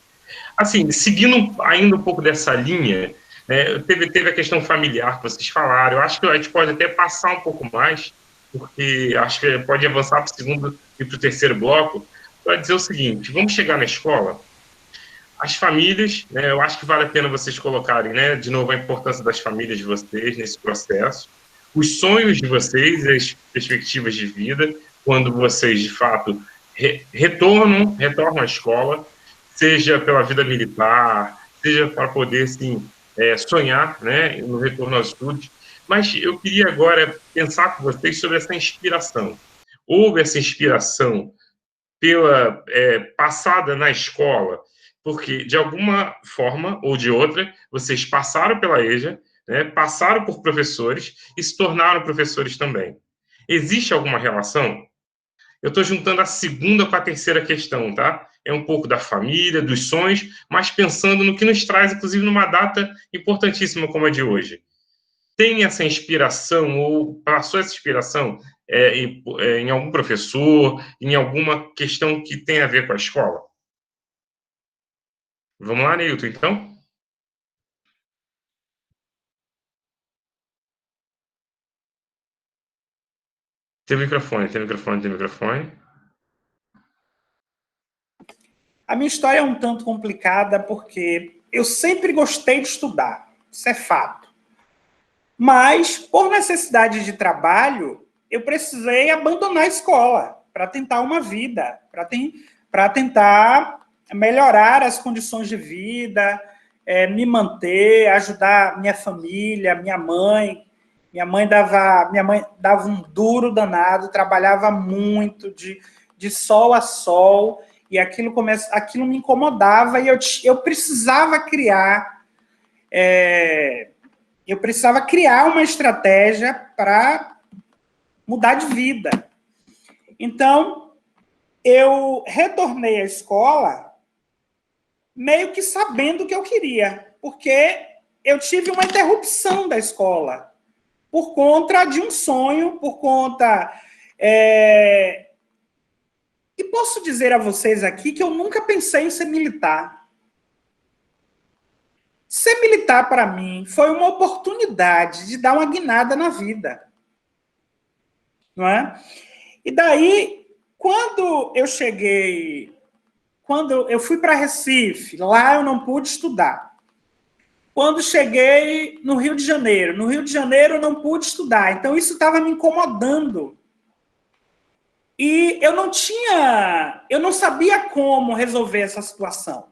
[SPEAKER 1] Assim, seguindo ainda um pouco dessa linha, né, teve a questão familiar que vocês falaram. Eu acho que a gente pode até passar um pouco mais, porque acho que pode avançar para o segundo e para o terceiro bloco, para dizer o seguinte: vamos chegar na escola, as famílias, né, eu acho que vale a pena vocês colocarem, né, de novo, a importância das famílias de vocês nesse processo, os sonhos de vocês e as perspectivas de vida, quando vocês, de fato, retornam à escola, seja pela vida militar, seja para poder, assim, sonhar, né, no retorno aos estudos. Mas eu queria agora pensar com vocês sobre essa inspiração. Houve essa inspiração passada na escola, porque, de alguma forma ou de outra, vocês passaram pela EJA, né, passaram por professores e se tornaram professores também. Existe alguma relação? Eu estou juntando a segunda com a terceira questão, tá? É um pouco da família, dos sonhos, mas pensando no que nos traz, inclusive, numa data importantíssima como a de hoje. Tem essa inspiração, ou passou essa inspiração em algum professor, em alguma questão que tem a ver com a escola? Vamos lá, Nilton, então? Tem microfone.
[SPEAKER 2] A minha história é um tanto complicada porque eu sempre gostei de estudar, isso é fato. Mas, por necessidade de trabalho, eu precisei abandonar a escola para tentar uma vida, para tentar melhorar as condições de vida, me manter, ajudar minha família, minha mãe. Minha mãe dava um duro danado, trabalhava muito, de sol a sol, e aquilo me incomodava, e eu precisava criar uma estratégia para mudar de vida. Então, eu retornei à escola meio que sabendo o que eu queria, porque eu tive uma interrupção da escola por conta de um sonho, por conta... E posso dizer a vocês aqui que eu nunca pensei em ser militar. Ser militar, para mim, foi uma oportunidade de dar uma guinada na vida. Não é? E daí, quando eu fui para Recife, lá eu não pude estudar. Quando cheguei no Rio de Janeiro eu não pude estudar. Então, isso estava me incomodando. E eu não sabia como resolver essa situação.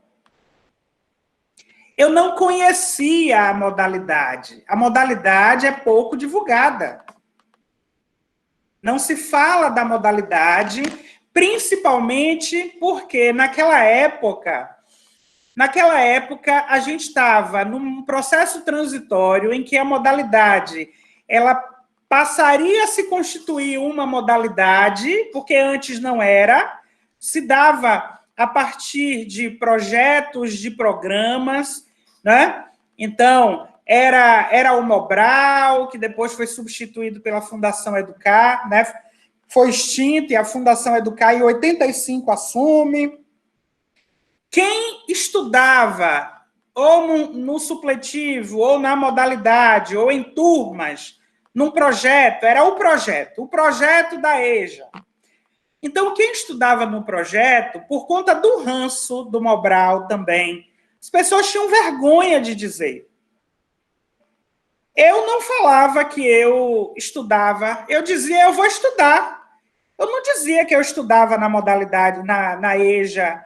[SPEAKER 2] Eu não conhecia a modalidade. A modalidade é pouco divulgada. Não se fala da modalidade, principalmente porque naquela época a gente estava num processo transitório em que a modalidade ela passaria a se constituir uma modalidade, porque antes não era, se dava a partir de projetos, de programas, né? Então, era o Mobral, que depois foi substituído pela Fundação Educar, né? Foi extinto e a Fundação Educar, em 85, assume. Quem estudava ou no supletivo, ou na modalidade, ou em turmas, num projeto, era o projeto da EJA. Então, quem estudava no projeto, por conta do ranço do Mobral também, as pessoas tinham vergonha de dizer. Eu não falava que eu estudava, eu dizia, eu vou estudar. Eu não dizia que eu estudava na modalidade, na EJA.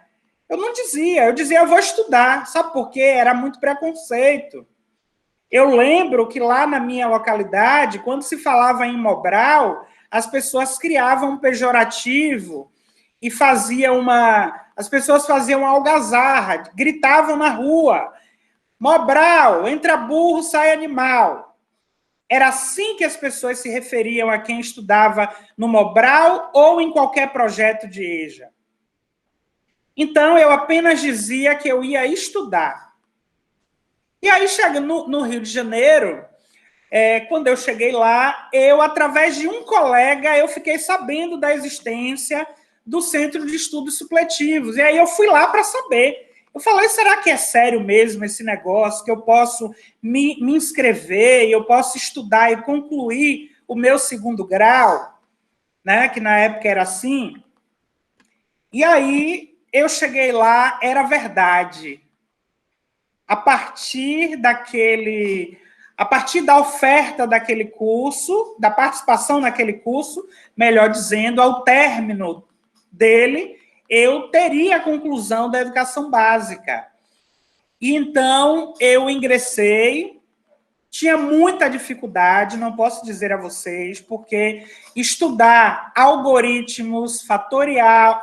[SPEAKER 2] Eu não dizia, eu dizia, eu vou estudar. Sabe por quê? Era muito preconceito. Eu lembro que lá na minha localidade, quando se falava em Mobral, as pessoas criavam um pejorativo e as pessoas faziam algazarra, gritavam na rua, Mobral, entra burro, sai animal. Era assim que as pessoas se referiam a quem estudava no Mobral ou em qualquer projeto de EJA. Então, eu apenas dizia que eu ia estudar. E aí, chegando no Rio de Janeiro, quando eu cheguei lá, através de um colega, eu fiquei sabendo da existência do Centro de Estudos Supletivos. E aí eu fui lá para saber. Eu falei, será que é sério mesmo esse negócio, que eu posso me inscrever, eu posso estudar e concluir o meu 2º grau, né, que na época era assim? E aí eu cheguei lá, era verdade. A partir da oferta daquele curso, da participação naquele curso, melhor dizendo, ao término dele, eu teria a conclusão da educação básica. E então, eu ingressei, tinha muita dificuldade, não posso dizer a vocês, porque estudar algoritmos, fatorial,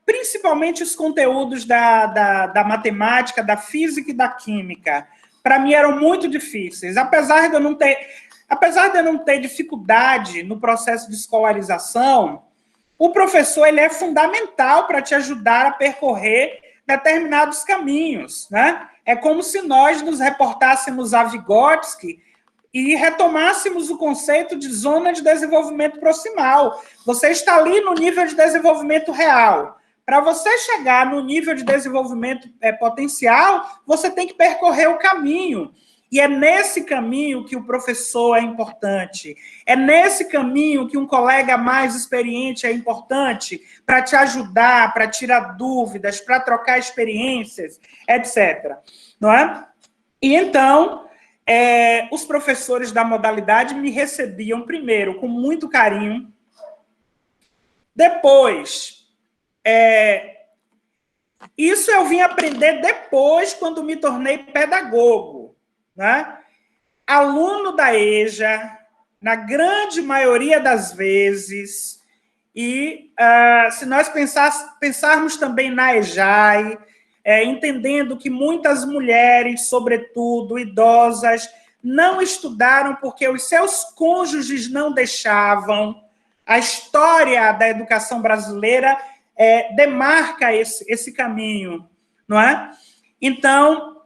[SPEAKER 2] principalmente os conteúdos da matemática, da física e da química, para mim eram muito difíceis. Apesar de eu não ter dificuldade no processo de escolarização, o professor ele é fundamental para te ajudar a percorrer determinados caminhos, né? É como se nós nos reportássemos a Vygotsky e retomássemos o conceito de zona de desenvolvimento proximal. Você está ali no nível de desenvolvimento real. Para você chegar no nível de desenvolvimento potencial, você tem que percorrer o caminho. E é nesse caminho que o professor é importante. É nesse caminho que um colega mais experiente é importante para te ajudar, para tirar dúvidas, para trocar experiências, etc. Não é? E então, os professores da modalidade me recebiam, primeiro, com muito carinho. Depois, isso eu vim aprender depois, quando me tornei pedagogo, né? Aluno da EJA, na grande maioria das vezes, e se nós pensarmos também na EJAI, entendendo que muitas mulheres, sobretudo idosas, não estudaram porque os seus cônjuges não deixavam. A história da educação brasileira demarca esse caminho, não é? Então,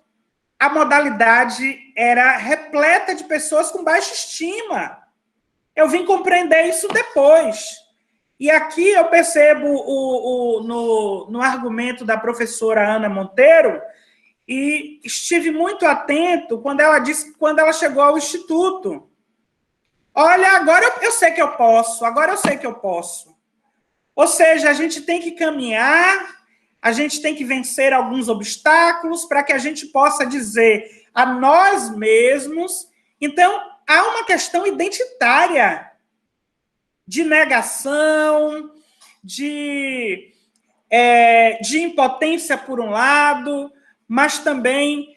[SPEAKER 2] a modalidade era repleta de pessoas com baixa estima. Eu vim compreender isso depois. E aqui eu percebo no argumento da professora Ana Monteiro, e estive muito atento quando ela chegou ao Instituto. Olha, agora eu sei que eu posso, Ou seja, a gente tem que caminhar, a gente tem que vencer alguns obstáculos para que a gente possa dizer a nós mesmos. Então, há uma questão identitária de negação, de impotência por um lado, mas também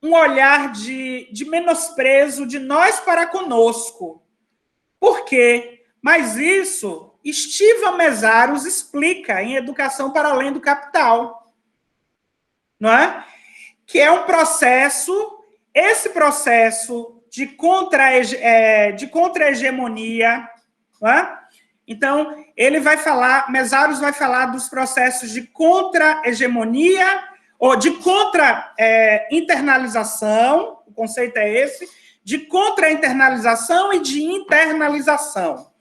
[SPEAKER 2] um olhar de menosprezo de nós para conosco. Por quê? Mas isso, Estiva Mesaros explica em Educação para Além do Capital, não é? Que é um processo, esse processo de contra-hegemonia, não é? Então, Mesaros vai falar dos processos de contra-hegemonia, ou de contra-internalização, o conceito é esse, de contra-internalização e de internalização.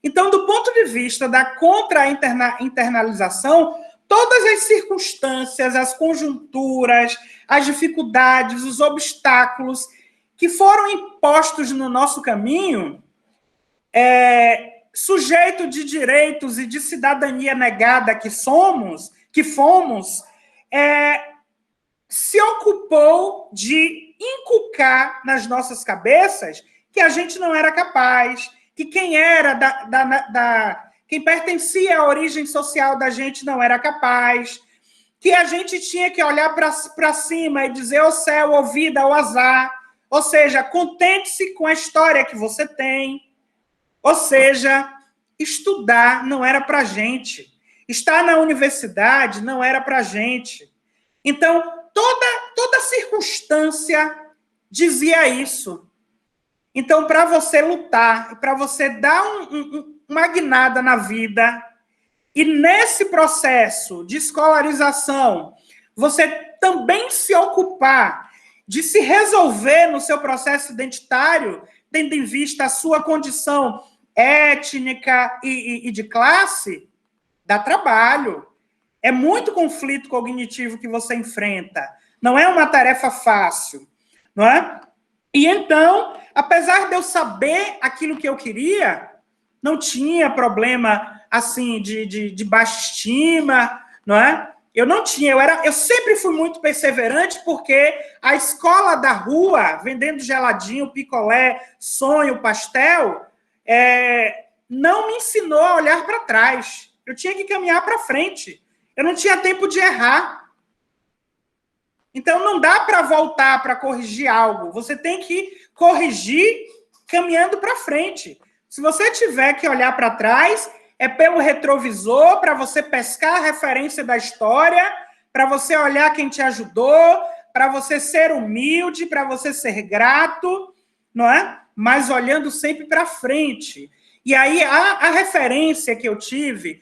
[SPEAKER 2] Então, do ponto de vista da contra-internalização, todas as circunstâncias, as conjunturas, as dificuldades, os obstáculos que foram impostos no nosso caminho, sujeito de direitos e de cidadania negada que fomos, se ocupou de inculcar nas nossas cabeças que a gente não era capaz, que quem pertencia à origem social da gente não era capaz, que a gente tinha que olhar para cima e dizer ô céu, ô vida, ô azar, ou seja, contente-se com a história que você tem, ou seja, estudar não era para a gente, estar na universidade não era para a gente. Então, toda circunstância dizia isso. Então, para você lutar, para você dar uma guinada na vida, e nesse processo de escolarização, você também se ocupar de se resolver no seu processo identitário, tendo em vista a sua condição étnica e de classe, dá trabalho. É muito conflito cognitivo que você enfrenta. Não é uma tarefa fácil, não é? E então, apesar de eu saber aquilo que eu queria, não tinha problema, assim, de baixa estima, não é? Eu não tinha, eu sempre fui muito perseverante, porque a escola da rua, vendendo geladinho, picolé, sonho, pastel, não me ensinou a olhar para trás. Eu tinha que caminhar para frente. Eu não tinha tempo de errar. Então, não dá para voltar para corrigir algo. Você tem que corrigir caminhando para frente. Se você tiver que olhar para trás, é pelo retrovisor, para você pescar a referência da história, para você olhar quem te ajudou, para você ser humilde, para você ser grato, não é? Mas olhando sempre para frente. E aí, a referência que eu tive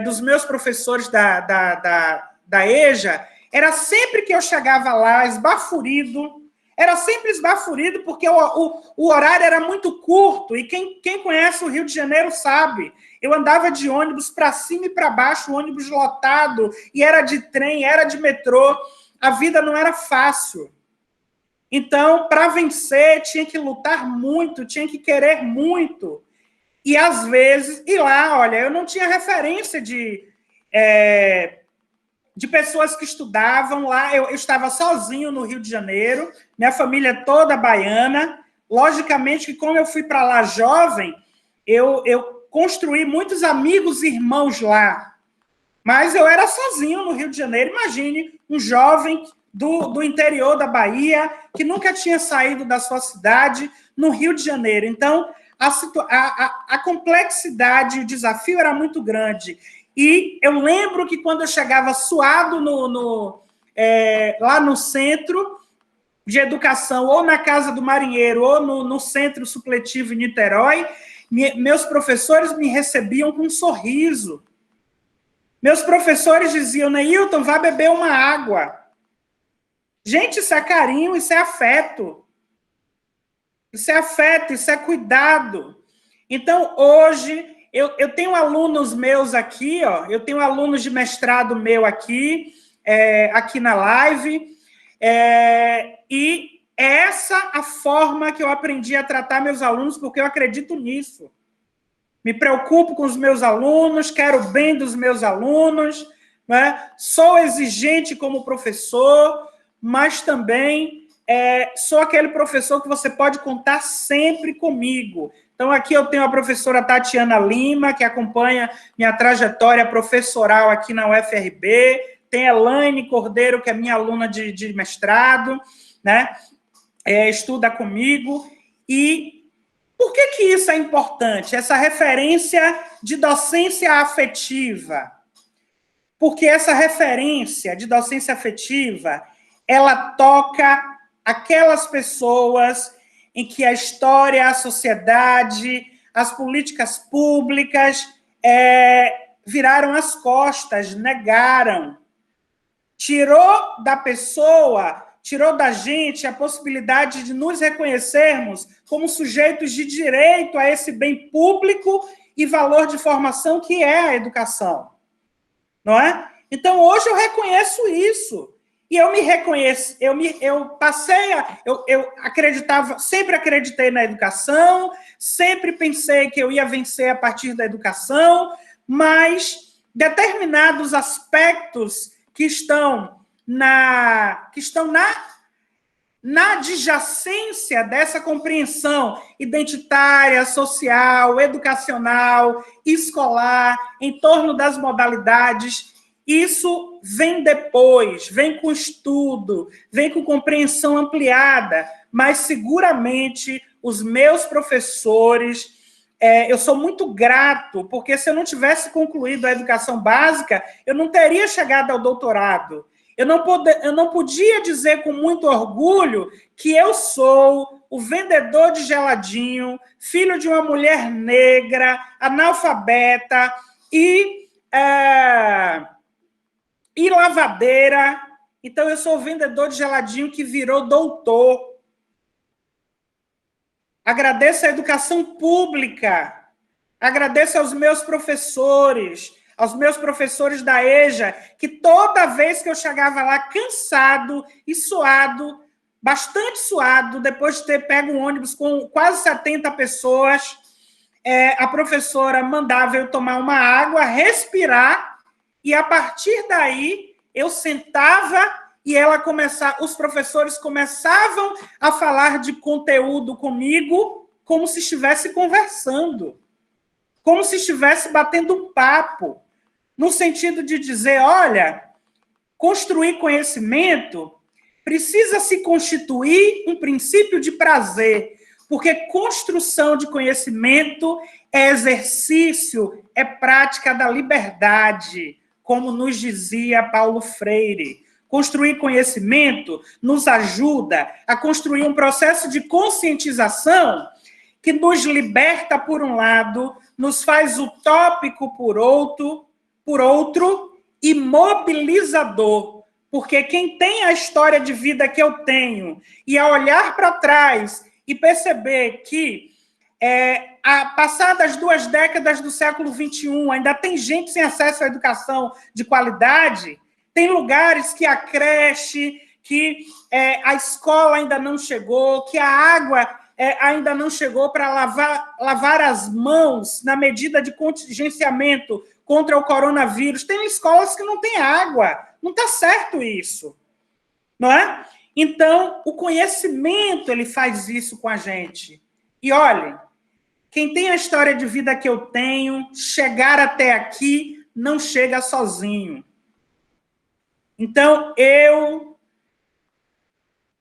[SPEAKER 2] dos meus professores da EJA, era sempre que eu chegava lá, esbaforido, porque o horário era muito curto, e quem conhece o Rio de Janeiro sabe, eu andava de ônibus para cima e para baixo, ônibus lotado, e era de trem, era de metrô, a vida não era fácil. Então, para vencer, tinha que lutar muito, tinha que querer muito. E, às vezes, olha, eu não tinha referência de pessoas que estudavam lá. Eu estava sozinho no Rio de Janeiro, minha família toda baiana. Logicamente que, como eu fui para lá jovem, eu construí muitos amigos e irmãos lá. Mas eu era sozinho no Rio de Janeiro. Imagine um jovem do interior da Bahia, que nunca tinha saído da sua cidade, no Rio de Janeiro. Então, a complexidade, o desafio era muito grande. E eu lembro que quando eu chegava suado lá no centro de educação, ou na Casa do Marinheiro, ou no Centro Supletivo em Niterói, meus professores me recebiam com um sorriso. Meus professores diziam, Neilton, vá beber uma água. Gente, isso é carinho, isso é afeto. Isso é afeto, isso é cuidado. Então, hoje, eu tenho alunos meus aqui, eu tenho alunos de mestrado meu aqui na live, e essa a forma que eu aprendi a tratar meus alunos, porque eu acredito nisso. Me preocupo com os meus alunos, quero o bem dos meus alunos, né? Sou exigente como professor, mas também sou aquele professor que você pode contar sempre comigo. Então, aqui eu tenho a professora Tatiana Lima, que acompanha minha trajetória professoral aqui na UFRB, tem Elaine Cordeiro, que é minha aluna de mestrado, né? Estuda comigo. E por que isso é importante? Essa referência de docência afetiva. Porque essa referência de docência afetiva, ela toca aquelas pessoas em que a história, a sociedade, as políticas públicas, viraram as costas, negaram. Tirou da pessoa, tirou da gente a possibilidade de nos reconhecermos como sujeitos de direito a esse bem público e valor de formação que é a educação. Não é? Então, hoje eu reconheço isso. E eu me reconheço, eu acreditava, sempre acreditei na educação, sempre pensei que eu ia vencer a partir da educação, mas determinados aspectos que estão na adjacência dessa compreensão identitária, social, educacional, escolar, em torno das modalidades, isso vem depois, vem com estudo, vem com compreensão ampliada, mas seguramente os meus professores, eu sou muito grato, porque se eu não tivesse concluído a educação básica, eu não teria chegado ao doutorado. Eu não podia dizer com muito orgulho que eu sou o vendedor de geladinho, filho de uma mulher negra, analfabeta e lavadeira. Então, eu sou o vendedor de geladinho que virou doutor. Agradeço a educação pública, agradeço aos meus professores da EJA, que toda vez que eu chegava lá cansado e suado, bastante suado, depois de ter pego um ônibus com quase 70 pessoas, a professora mandava eu tomar uma água, respirar, e a partir daí eu sentava e os professores começavam a falar de conteúdo comigo como se estivesse conversando, como se estivesse batendo um papo, no sentido de dizer, olha, construir conhecimento precisa se constituir um princípio de prazer, porque construção de conhecimento é exercício, é prática da liberdade, como nos dizia Paulo Freire. Construir conhecimento nos ajuda a construir um processo de conscientização que nos liberta, por um lado, nos faz utópico por outro e mobilizador. Porque quem tem a história de vida que eu tenho e a olhar para trás e perceber que, passadas 2 décadas do século XXI, ainda tem gente sem acesso à educação de qualidade, tem lugares que a creche, que a escola ainda não chegou, que a água ainda não chegou para lavar as mãos na medida de contingenciamento contra o coronavírus. Tem escolas que não têm água. Não está certo isso. Não é? Então, o conhecimento, ele faz isso com a gente. E, olhem, quem tem a história de vida que eu tenho, chegar até aqui, não chega sozinho. Então, eu,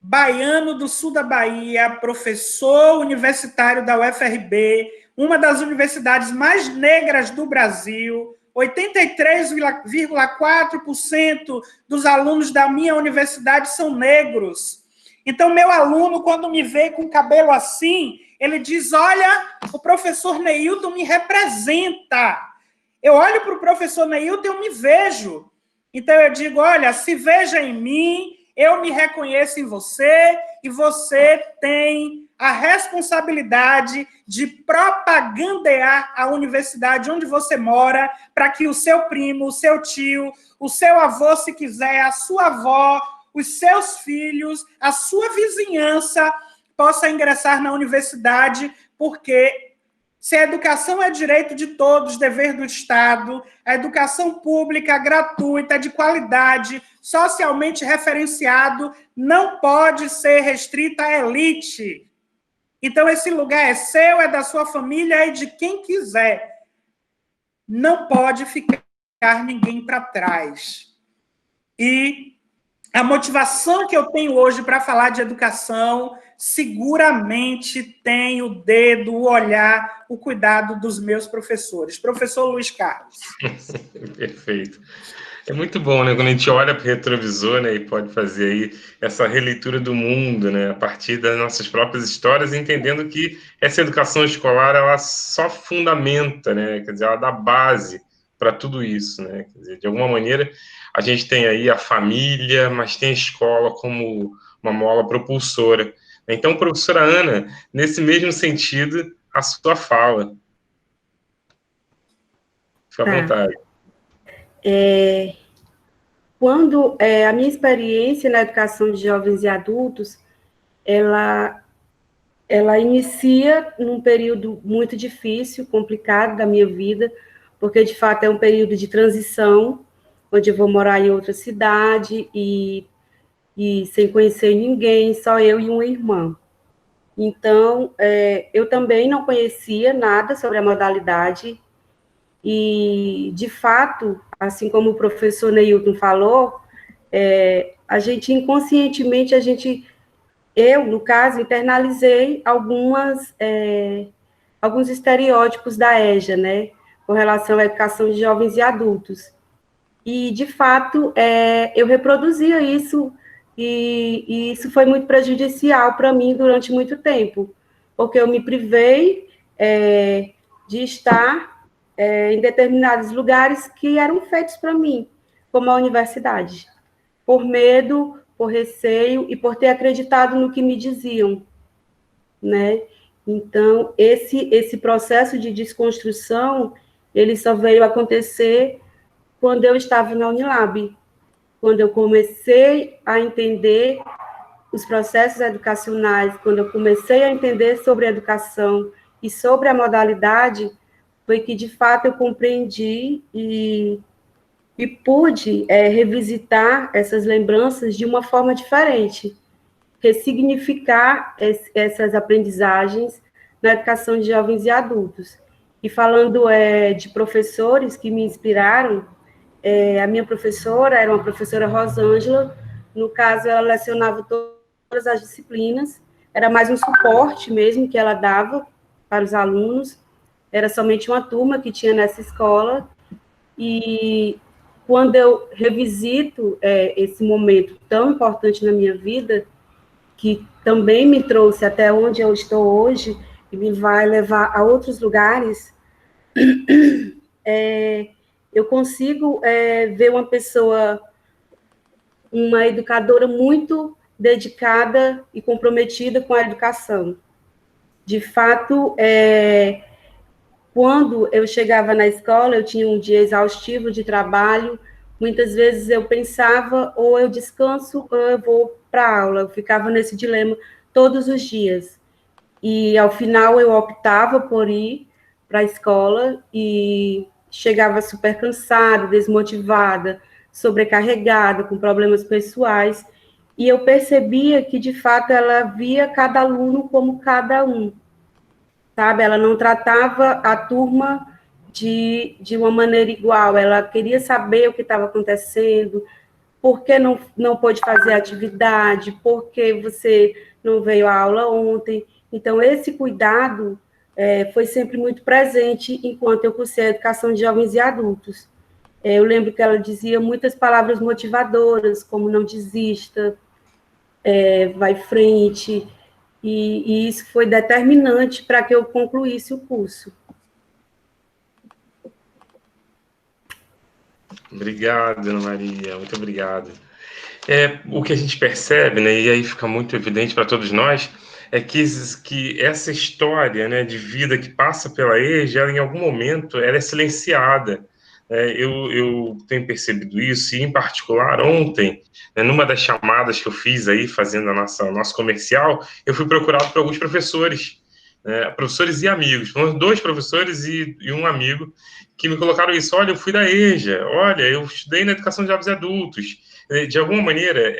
[SPEAKER 2] baiano do sul da Bahia, professor universitário da UFRB, uma das universidades mais negras do Brasil, 83,4% dos alunos da minha universidade são negros. Então, meu aluno, quando me vê com o cabelo assim, ele diz, olha, o professor Neilton me representa. Eu olho para o professor Neilton e eu me vejo. Então, eu digo, olha, se veja em mim, eu me reconheço em você, e você tem a responsabilidade de propagandear a universidade onde você mora, para que o seu primo, o seu tio, o seu avô, se quiser, a sua avó, os seus filhos, a sua vizinhança possa ingressar na universidade, porque se a educação é direito de todos, dever do Estado, a educação pública, gratuita, de qualidade, socialmente referenciado, não pode ser restrita à elite. Então, esse lugar é seu, é da sua família e de quem quiser. Não pode ficar ninguém para trás. E a motivação que eu tenho hoje para falar de educação seguramente tem o dedo, o olhar, o cuidado dos meus professores. Professor Luiz Carlos.
[SPEAKER 1] Perfeito. É muito bom, né? Quando a gente olha para o retrovisor, né, e pode fazer aí essa releitura do mundo, né, a partir das nossas próprias histórias, entendendo que essa educação escolar ela só fundamenta, né? Quer dizer, ela dá base para tudo isso, né? Quer dizer, de alguma maneira, a gente tem aí a família, mas tem a escola como uma mola propulsora. Então, professora Ana, nesse mesmo sentido, a sua fala. Fique à
[SPEAKER 3] Tá.
[SPEAKER 1] vontade.
[SPEAKER 3] Quando a minha experiência na educação de jovens e adultos, ela, ela inicia num período muito difícil, complicado da minha vida, porque de fato é um período de transição, onde eu vou morar em outra cidade e sem conhecer ninguém, só eu e uma irmã. Então, eu também não conhecia nada sobre a modalidade e, de fato, assim como o professor Neilton falou, a gente inconscientemente, eu, no caso, internalizei alguns estereótipos da EJA, né, com relação à educação de jovens e adultos. E, de fato, eu reproduzia isso, e isso foi muito prejudicial para mim durante muito tempo, porque eu me privei de estar em determinados lugares que eram feitos para mim, como a universidade, por medo, por receio e por ter acreditado no que me diziam, né? Então, esse processo de desconstrução, ele só veio acontecer quando eu estava na Unilab, quando eu comecei a entender os processos educacionais, quando eu comecei a entender sobre a educação e sobre a modalidade, foi que, de fato, eu compreendi e pude revisitar essas lembranças de uma forma diferente, ressignificar essas aprendizagens na educação de jovens e adultos. E falando de professores que me inspiraram, a minha professora era uma professora Rosângela, no caso, ela lecionava todas as disciplinas, era mais um suporte mesmo que ela dava para os alunos, era somente uma turma que tinha nessa escola, e quando eu revisito esse momento tão importante na minha vida, que também me trouxe até onde eu estou hoje, e me vai levar a outros lugares, eu consigo ver uma pessoa, uma educadora muito dedicada e comprometida com a educação. De fato, quando eu chegava na escola, eu tinha um dia exaustivo de trabalho, muitas vezes eu pensava, ou eu descanso, ou eu vou para a aula, eu ficava nesse dilema todos os dias. E, ao final, eu optava por ir para a escola e chegava super cansada, desmotivada, sobrecarregada, com problemas pessoais, e eu percebia que, de fato, ela via cada aluno como cada um, sabe? Ela não tratava a turma de uma maneira igual, ela queria saber o que estava acontecendo, por que não pôde fazer atividade, por que você não veio à aula ontem. Então, esse cuidado foi sempre muito presente enquanto eu cursei a educação de jovens e adultos. Eu lembro que ela dizia muitas palavras motivadoras, como não desista, vai frente, e isso foi determinante para que eu concluísse o curso.
[SPEAKER 1] Obrigado, Ana Maria, muito obrigado. O que a gente percebe, né, e aí fica muito evidente para todos nós, é que essa história, né, de vida que passa pela EJA, ela, em algum momento, ela é silenciada. Eu tenho percebido isso, e, em particular, ontem, né, numa das chamadas que eu fiz aí, fazendo nosso comercial, eu fui procurado por alguns professores, né, professores e amigos, foram 2 professores e um amigo, que me colocaram isso: olha, eu fui da EJA, olha, eu estudei na educação de jovens e adultos. De alguma maneira,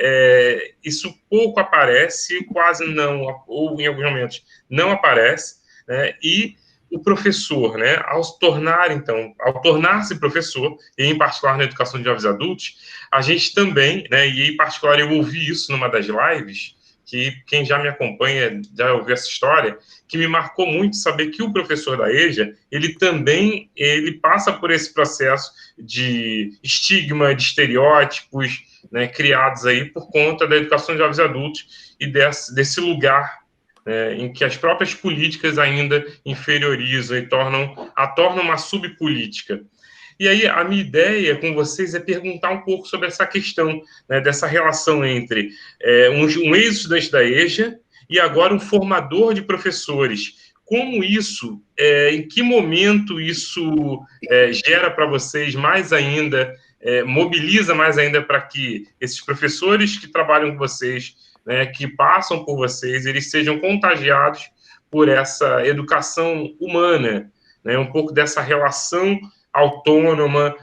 [SPEAKER 1] isso pouco aparece, quase não, ou em alguns momentos não aparece, né? E o professor, né, ao tornar-se professor, e em particular na educação de jovens e adultos, a gente também, né, e em particular eu ouvi isso numa das lives que quem já me acompanha já ouviu essa história, que me marcou muito saber que o professor da EJA, ele passa por esse processo de estigma, de estereótipos, né, criados aí por conta da educação de jovens e adultos e desse lugar em que as próprias políticas ainda inferiorizam e a tornam uma subpolítica. E aí, a minha ideia com vocês é perguntar um pouco sobre essa questão, né, dessa relação entre um ex-estudante da EJA e agora um formador de professores. Como isso, em que momento isso gera para vocês mais ainda, mobiliza mais ainda para que esses professores que trabalham com vocês, né, que passam por vocês, eles sejam contagiados por essa educação humana, né, um pouco dessa relação autônoma,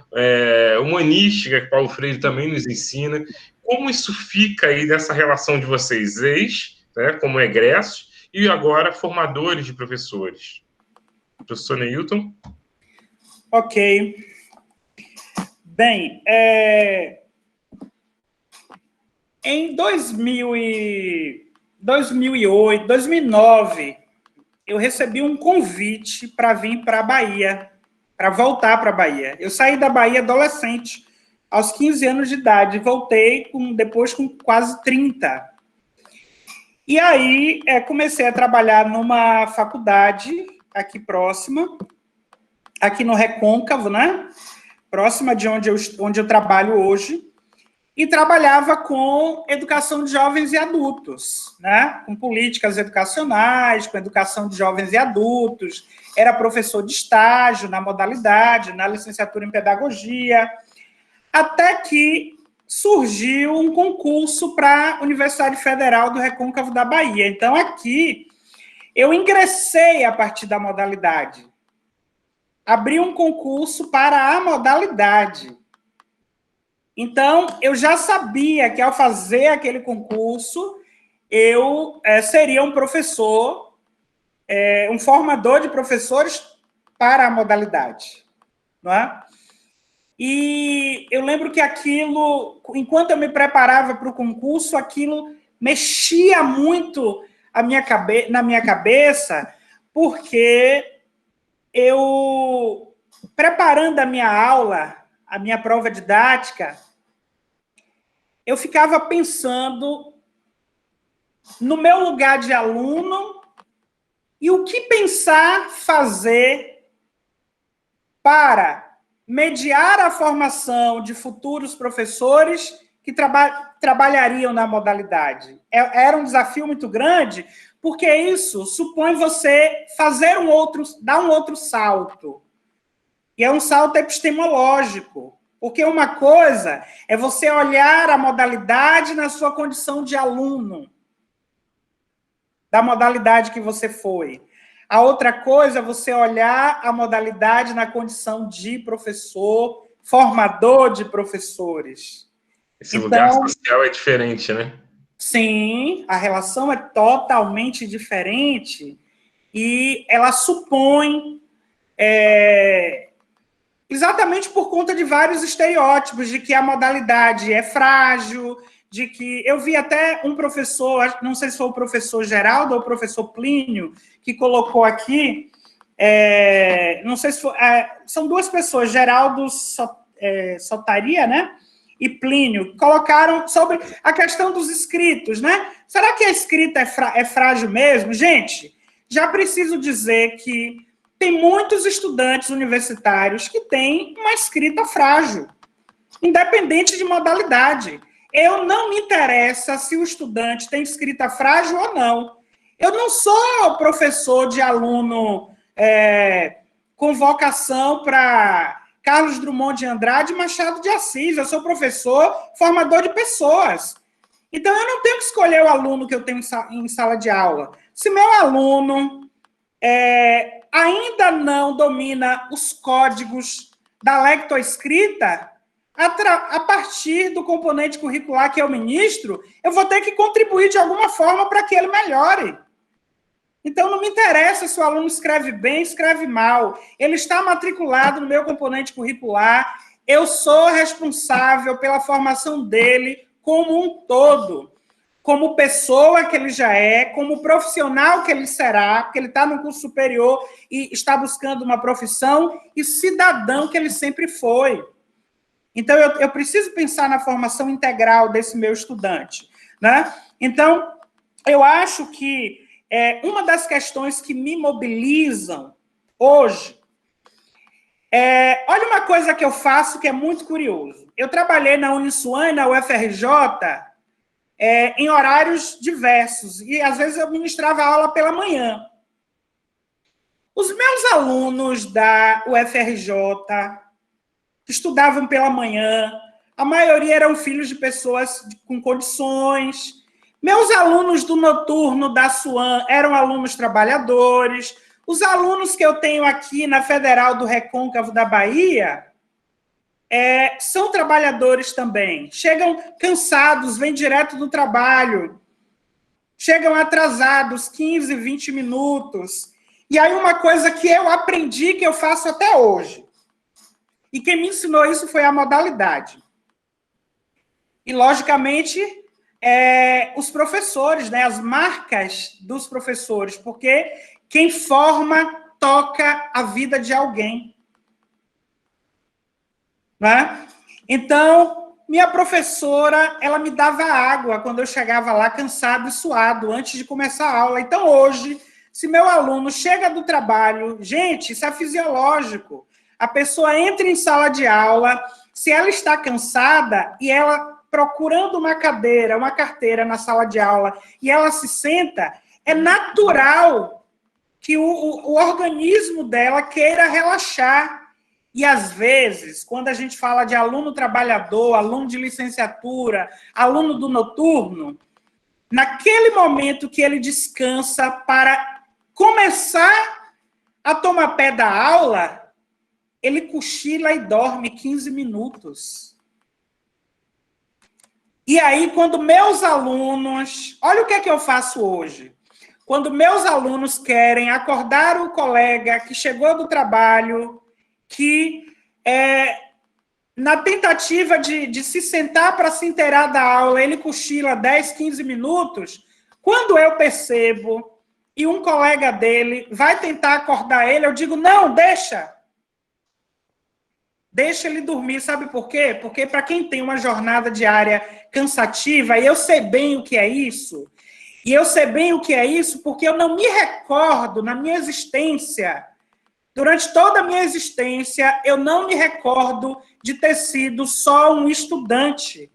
[SPEAKER 1] humanística, que Paulo Freire também nos ensina. Como isso fica aí nessa relação de vocês, né, como egressos, e agora formadores de professores? Professor Neilton?
[SPEAKER 2] Ok. Bem, em 2008, 2009, eu recebi um convite para vir para a Bahia, para voltar para a Bahia. Eu saí da Bahia adolescente, aos 15 anos de idade, e voltei depois com quase 30. E aí comecei a trabalhar numa faculdade aqui próxima, aqui no Recôncavo, né? Próxima de onde eu trabalho hoje, e trabalhava com educação de jovens e adultos, né? Com políticas educacionais, com educação de jovens e adultos, era professor de estágio na modalidade, na licenciatura em pedagogia, até que surgiu um concurso para a Universidade Federal do Recôncavo da Bahia. Então, aqui, eu ingressei a partir da modalidade. Abri um concurso para a modalidade. Então, eu já sabia que, ao fazer aquele concurso, eu seria um professor, um formador de professores para a modalidade. Não é? E eu lembro que aquilo, enquanto eu me preparava para o concurso, aquilo mexia muito na minha cabeça, porque eu, preparando a minha aula, a minha prova didática, eu ficava pensando no meu lugar de aluno e o que pensar fazer para mediar a formação de futuros professores que trabalhariam na modalidade. Era um desafio muito grande, porque isso supõe você dar um outro salto. E é um salto epistemológico, porque uma coisa é você olhar a modalidade na sua condição de aluno, da modalidade que você foi. A outra coisa é você olhar a modalidade na condição de professor, formador de professores.
[SPEAKER 1] Esse lugar social é diferente, né?
[SPEAKER 2] Sim, a relação é totalmente diferente e ela supõe, exatamente por conta de vários estereótipos, de que a modalidade é frágil, de que... Eu vi até um professor, não sei se foi o professor Geraldo ou o professor Plínio, que colocou aqui, não sei se foi... são duas pessoas, Geraldo Sotaria, né? E Plínio, colocaram sobre a questão dos escritos, né? Será que a escrita é frágil mesmo? Gente, já preciso dizer que tem muitos estudantes universitários que têm uma escrita frágil, independente de modalidade. Eu não me interessa se o estudante tem escrita frágil ou não. Eu não sou professor de aluno com vocação para Carlos Drummond de Andrade e Machado de Assis. Eu sou professor formador de pessoas. Então, eu não tenho que escolher o aluno que eu tenho em sala de aula. Se meu aluno ainda não domina os códigos da lectoescrita, a partir do componente curricular que eu ministro, eu vou ter que contribuir de alguma forma para que ele melhore. Então, não me interessa se o aluno escreve bem, escreve mal. Ele está matriculado no meu componente curricular, eu sou responsável pela formação dele como um todo. como pessoa que ele já é, como profissional que ele será, porque ele está no curso superior e está buscando uma profissão, e cidadão que ele sempre foi. Então, eu preciso pensar na formação integral desse meu estudante, né? Então, eu acho que uma das questões que me mobilizam hoje olha uma coisa que eu faço que é muito curioso. Eu trabalhei na Uniswan e na UFRJ em horários diversos, e às vezes eu ministrava aula pela manhã. Os meus alunos da UFRJ, que estudavam pela manhã, a maioria eram filhos de pessoas com condições. Meus alunos do noturno da SUAN eram alunos trabalhadores. Os alunos que eu tenho aqui na Federal do Recôncavo da Bahia são trabalhadores também. Chegam cansados, vêm direto do trabalho. Chegam atrasados, 15, 20 minutos. E aí uma coisa que eu aprendi, que eu faço até hoje, e quem me ensinou isso foi a modalidade. E, logicamente, os professores, né, as marcas dos professores, porque quem forma toca a vida de alguém. Né? Então, minha professora, ela me dava água quando eu chegava lá cansado e suado, antes de começar a aula. Então, hoje, se meu aluno chega do trabalho, gente, isso é fisiológico. A pessoa entra em sala de aula, se ela está cansada e ela procurando uma cadeira, uma carteira na sala de aula, e ela se senta, é natural que o organismo dela queira relaxar. E, às vezes, quando a gente fala de aluno trabalhador, aluno de licenciatura, aluno do noturno, naquele momento que ele descansa para começar a tomar pé da aula, ele cochila e dorme 15 minutos. E aí, quando meus alunos... Olha o que é que eu faço hoje. Quando meus alunos querem acordar o colega que chegou do trabalho, que, na tentativa de se sentar para se inteirar da aula, ele cochila 10, 15 minutos, quando eu percebo e um colega dele vai tentar acordar ele, eu digo, não, deixa ele dormir. Sabe por quê? Porque para quem tem uma jornada diária cansativa, e eu sei bem o que é isso, e eu sei bem o que é isso porque eu não me recordo, na minha existência, durante toda a minha existência, eu não me recordo de ter sido só um estudante.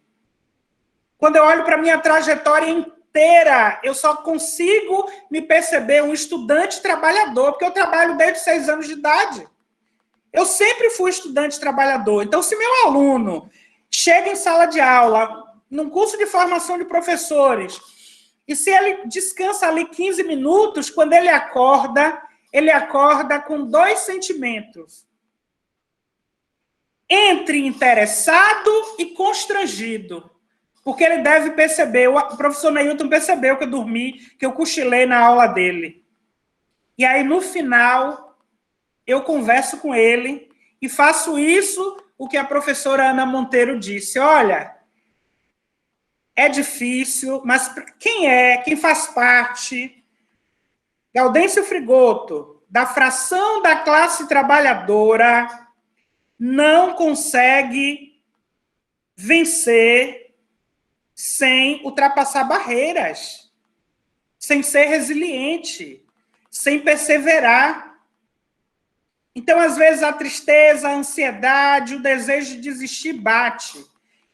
[SPEAKER 2] Quando eu olho para a minha trajetória inteira, eu só consigo me perceber um estudante trabalhador, porque eu trabalho desde 6 anos de idade. Eu sempre fui estudante trabalhador. Então, se meu aluno chega em sala de aula, num curso de formação de professores, e se ele descansa ali 15 minutos, quando ele acorda com 2 sentimentos. Entre interessado e constrangido. Porque ele deve perceber, o professor Neilton percebeu que eu dormi, que eu cochilei na aula dele. E aí, no final, eu converso com ele e faço isso, o que a professora Ana Monteiro disse. Olha, é difícil, mas quem faz parte... Gaudêncio Frigoto, da fração da classe trabalhadora, não consegue vencer sem ultrapassar barreiras, sem ser resiliente, sem perseverar. Então, às vezes, a tristeza, a ansiedade, o desejo de desistir bate.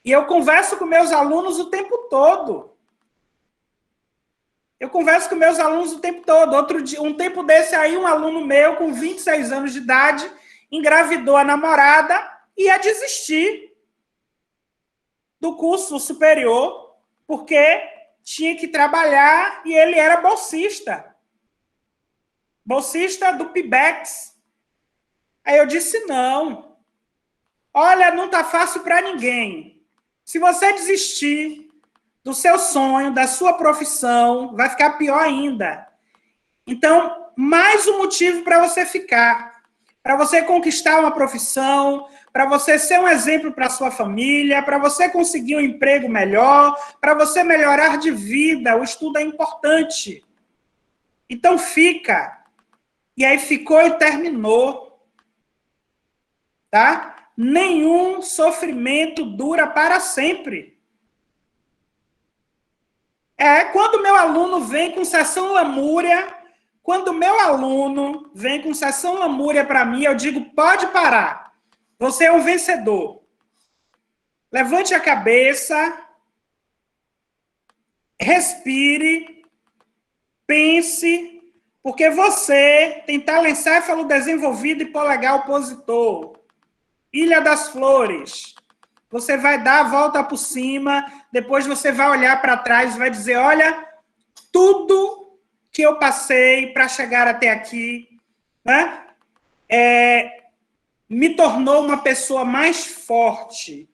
[SPEAKER 2] E eu converso com meus alunos o tempo todo. Eu converso com meus alunos o tempo todo. Outro dia, um tempo desse aí, um aluno meu, com 26 anos de idade, engravidou a namorada e ia desistir do curso superior, porque tinha que trabalhar e ele era bolsista. Bolsista do PIBEX. Aí eu disse, não. Olha, não está fácil para ninguém. Se você desistir do seu sonho, da sua profissão, vai ficar pior ainda. Então, mais um motivo para você ficar, para você conquistar uma profissão, para você ser um exemplo para a sua família, para você conseguir um emprego melhor, para você melhorar de vida. O estudo é importante. Então, fica. E aí ficou e terminou. Tá? Nenhum sofrimento dura para sempre. Quando meu aluno vem com sessão lamúria, para mim, eu digo, pode parar. Você é um vencedor. Levante a cabeça, respire, pense, porque você tem telencéfalo desenvolvido e polegar opositor. Ilha das Flores. Você vai dar a volta por cima, depois você vai olhar para trás e vai dizer, olha, tudo que eu passei para chegar até aqui, né, me tornou uma pessoa mais forte.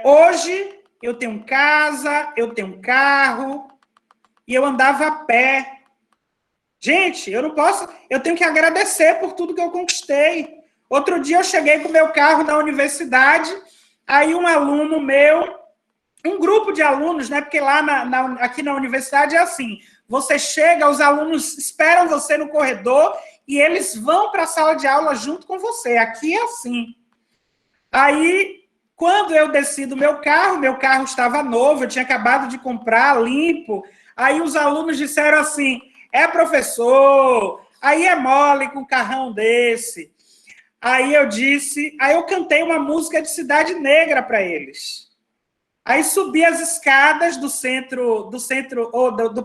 [SPEAKER 2] Hoje, eu tenho casa, eu tenho carro, e eu andava a pé. Gente, eu tenho que agradecer por tudo que eu conquistei. Outro dia eu cheguei com o meu carro na universidade, aí um aluno meu, um grupo de alunos, né? Porque lá aqui na universidade é assim, você chega, os alunos esperam você no corredor e eles vão para a sala de aula junto com você. Aqui é assim. Aí, quando eu desci do meu carro estava novo, eu tinha acabado de comprar, limpo. Aí os alunos disseram assim, professor, aí é mole com um carrão desse. Aí eu cantei uma música de Cidade Negra para eles. Aí subi as escadas do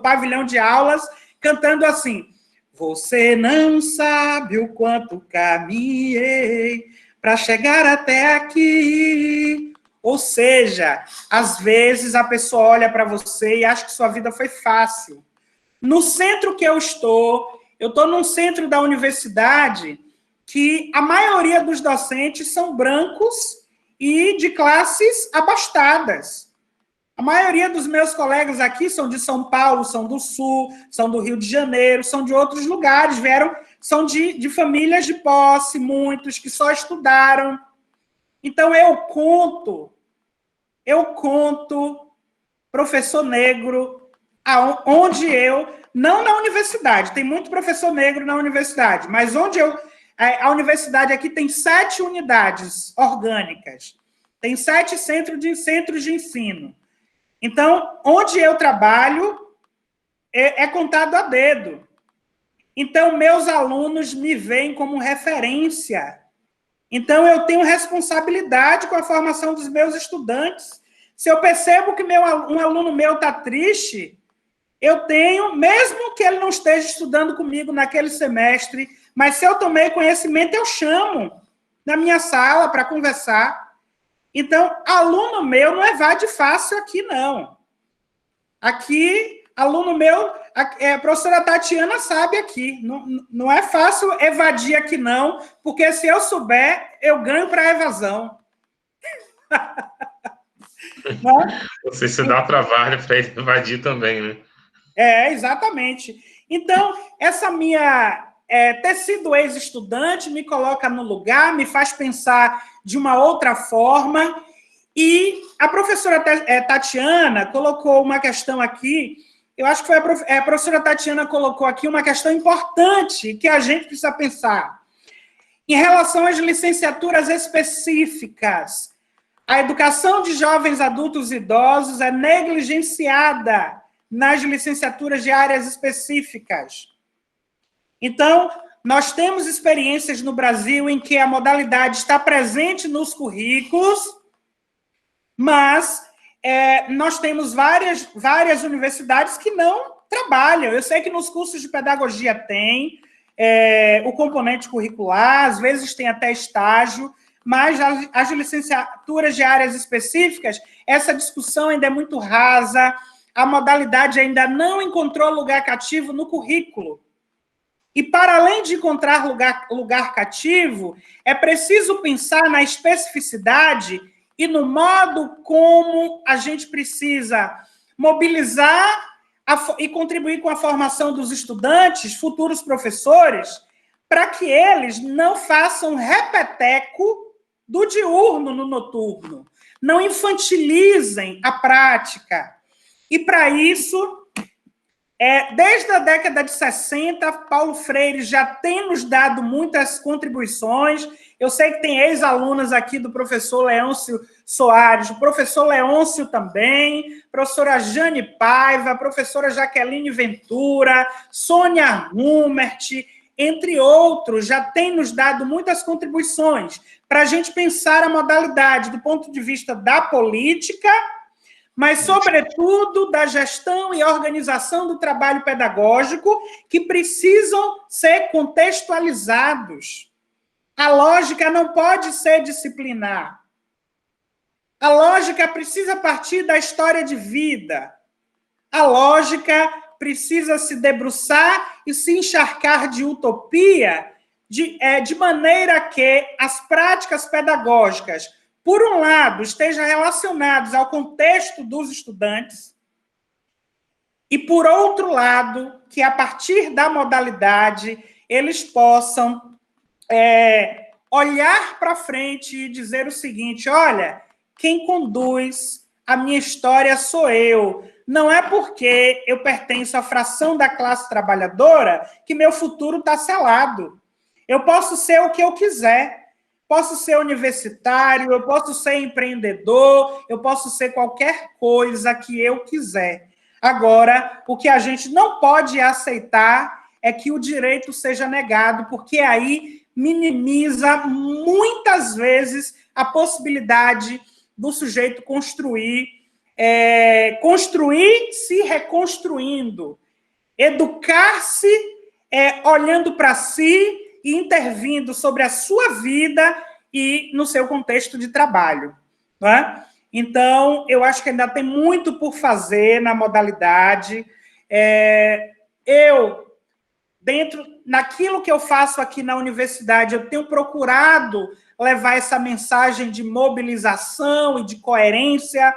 [SPEAKER 2] pavilhão de aulas, cantando assim, você não sabe o quanto caminhei para chegar até aqui. Ou seja, às vezes a pessoa olha para você e acha que sua vida foi fácil. No centro que eu estou num centro da universidade que a maioria dos docentes são brancos e de classes abastadas. A maioria dos meus colegas aqui são de São Paulo, são do Sul, são do Rio de Janeiro, são de outros lugares, são de famílias de posse, muitos que só estudaram. Então, eu conto, professor negro, não na universidade, tem muito professor negro na universidade, mas a universidade aqui tem 7 unidades orgânicas, tem 7 centros de ensino. Então, onde eu trabalho, é contado a dedo. Então, meus alunos me veem como referência. Então, eu tenho responsabilidade com a formação dos meus estudantes. Se eu percebo que um aluno meu está triste, eu tenho, mesmo que ele não esteja estudando comigo naquele semestre, mas se eu tomei conhecimento, eu chamo na minha sala para conversar. Então, aluno meu não evade fácil aqui, não. Aqui, aluno meu, a professora Tatiana sabe aqui, não é fácil evadir aqui, não, porque se eu souber, eu ganho para a evasão.
[SPEAKER 1] Você se dá trabalho para ele evadir também, né?
[SPEAKER 2] Exatamente. Então, essa minha... ter sido ex-estudante me coloca no lugar, me faz pensar de uma outra forma. E a professora Tatiana colocou uma questão aqui, eu acho que foi a professora Tatiana colocou aqui uma questão importante que a gente precisa pensar. Em relação às licenciaturas específicas, a educação de jovens adultos e idosos é negligenciada nas licenciaturas de áreas específicas. Então, nós temos experiências no Brasil em que a modalidade está presente nos currículos, mas nós temos várias universidades que não trabalham. Eu sei que nos cursos de pedagogia tem o componente curricular, às vezes tem até estágio, mas as licenciaturas de áreas específicas, essa discussão ainda é muito rasa, a modalidade ainda não encontrou lugar cativo no currículo. E, para além de encontrar lugar cativo, é preciso pensar na especificidade e no modo como a gente precisa mobilizar e contribuir com a formação dos estudantes, futuros professores, para que eles não façam repeteco do diurno no noturno, não infantilizem a prática. E, para isso, desde a década de 60, Paulo Freire já tem nos dado muitas contribuições. Eu sei que tem ex-alunas aqui do professor Leôncio Soares, o professor Leôncio também, professora Jane Paiva, professora Jaqueline Ventura, Sônia Hummert, entre outros, já tem nos dado muitas contribuições para a gente pensar a modalidade do ponto de vista da política, mas, sobretudo, da gestão e organização do trabalho pedagógico, que precisam ser contextualizados. A lógica não pode ser disciplinar. A lógica precisa partir da história de vida. A lógica precisa se debruçar e se encharcar de utopia, de maneira que as práticas pedagógicas, por um lado, estejam relacionadas ao contexto dos estudantes, e, por outro lado, que, a partir da modalidade, eles possam olhar para frente e dizer o seguinte: olha, quem conduz a minha história sou eu. Não é porque eu pertenço à fração da classe trabalhadora que meu futuro está selado. Eu posso ser o que eu quiser. Posso ser universitário, eu posso ser empreendedor, eu posso ser qualquer coisa que eu quiser. Agora, o que a gente não pode aceitar é que o direito seja negado, porque aí minimiza muitas vezes a possibilidade do sujeito construir se reconstruindo, educar-se olhando para si e intervindo sobre a sua vida e no seu contexto de trabalho. Não é? Então, eu acho que ainda tem muito por fazer na modalidade. Naquilo que eu faço aqui na universidade, eu tenho procurado levar essa mensagem de mobilização e de coerência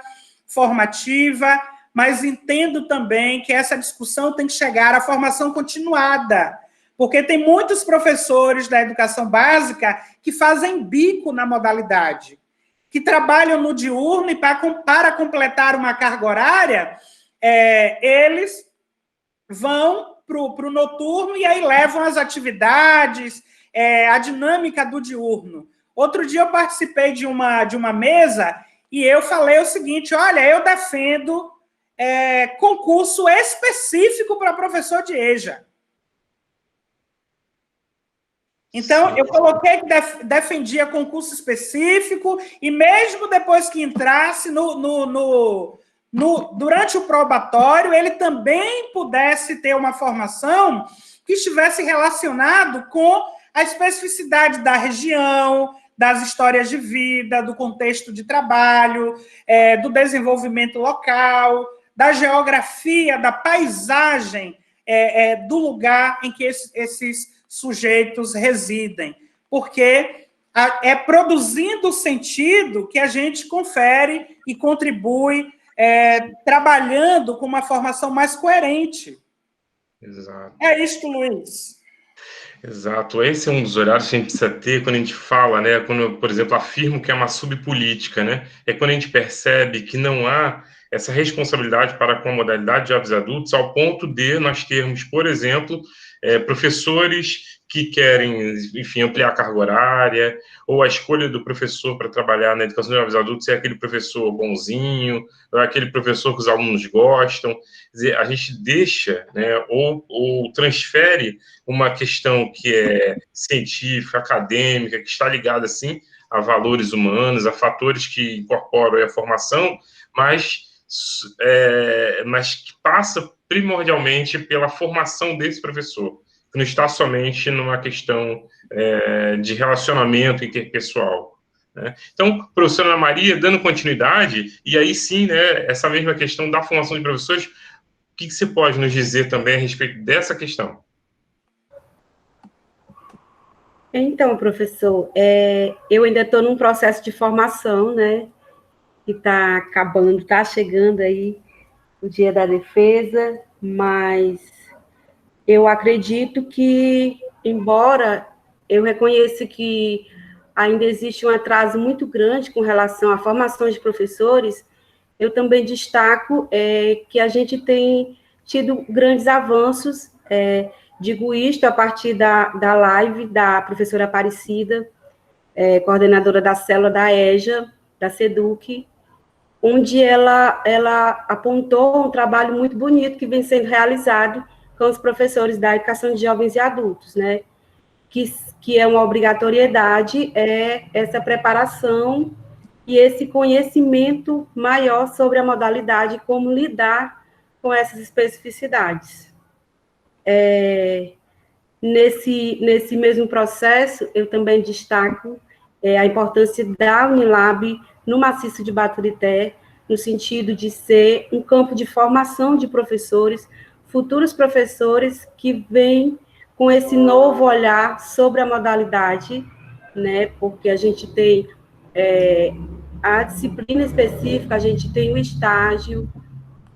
[SPEAKER 2] formativa, mas entendo também que essa discussão tem que chegar à formação continuada, porque tem muitos professores da educação básica que fazem bico na modalidade, que trabalham no diurno e, para completar uma carga horária, eles vão para o noturno e aí levam as atividades, a dinâmica do diurno. Outro dia eu participei de uma mesa e eu falei o seguinte: olha, eu defendo concurso específico para professor de EJA. Então, eu coloquei que defendia concurso específico, e mesmo depois que entrasse durante o probatório, ele também pudesse ter uma formação que estivesse relacionado com a especificidade da região, das histórias de vida, do contexto de trabalho, do desenvolvimento local, da geografia, da paisagem do lugar em que esses sujeitos residem, porque é produzindo sentido que a gente confere e contribui, trabalhando com uma formação mais coerente.
[SPEAKER 1] Exato.
[SPEAKER 2] É isto, Luiz.
[SPEAKER 1] Exato. Esse é um dos olhares que a gente precisa ter quando a gente fala, né? Quando eu, por exemplo, afirmo que é uma subpolítica, né? É quando a gente percebe que não há essa responsabilidade para com a modalidade de jovens adultos, ao ponto de nós termos, por exemplo, professores que querem, enfim, ampliar a carga horária, ou a escolha do professor para trabalhar na educação de jovens adultos é aquele professor bonzinho, ou é aquele professor que os alunos gostam. Quer dizer, a gente deixa, né, ou transfere uma questão que é científica, acadêmica, que está ligada, assim, a valores humanos, a fatores que incorporam a formação, mas que passa primordialmente pela formação desse professor, que não está somente numa questão de relacionamento interpessoal, né? Então, professora Ana Maria, dando continuidade, e aí sim, né, essa mesma questão da formação de professores, o que você pode nos dizer também a respeito dessa questão?
[SPEAKER 3] Então, professor, eu ainda estou num processo de formação, né, que está acabando, está chegando aí o Dia da Defesa, mas eu acredito que embora eu reconheça que ainda existe um atraso muito grande com relação à formação de professores, eu também destaco que a gente tem tido grandes avanços, digo isto a partir da live da professora Aparecida, coordenadora da célula da EJA, da SEDUC, onde ela apontou um trabalho muito bonito que vem sendo realizado com os professores da educação de jovens e adultos, né? Que é uma obrigatoriedade, essa preparação e esse conhecimento maior sobre a modalidade, como lidar com essas especificidades. Nesse mesmo processo, eu também destaco a importância da Unilab no maciço de Baturité, no sentido de ser um campo de formação de professores, futuros professores que vêm com esse novo olhar sobre a modalidade, né, porque a gente tem a disciplina específica, a gente tem o estágio,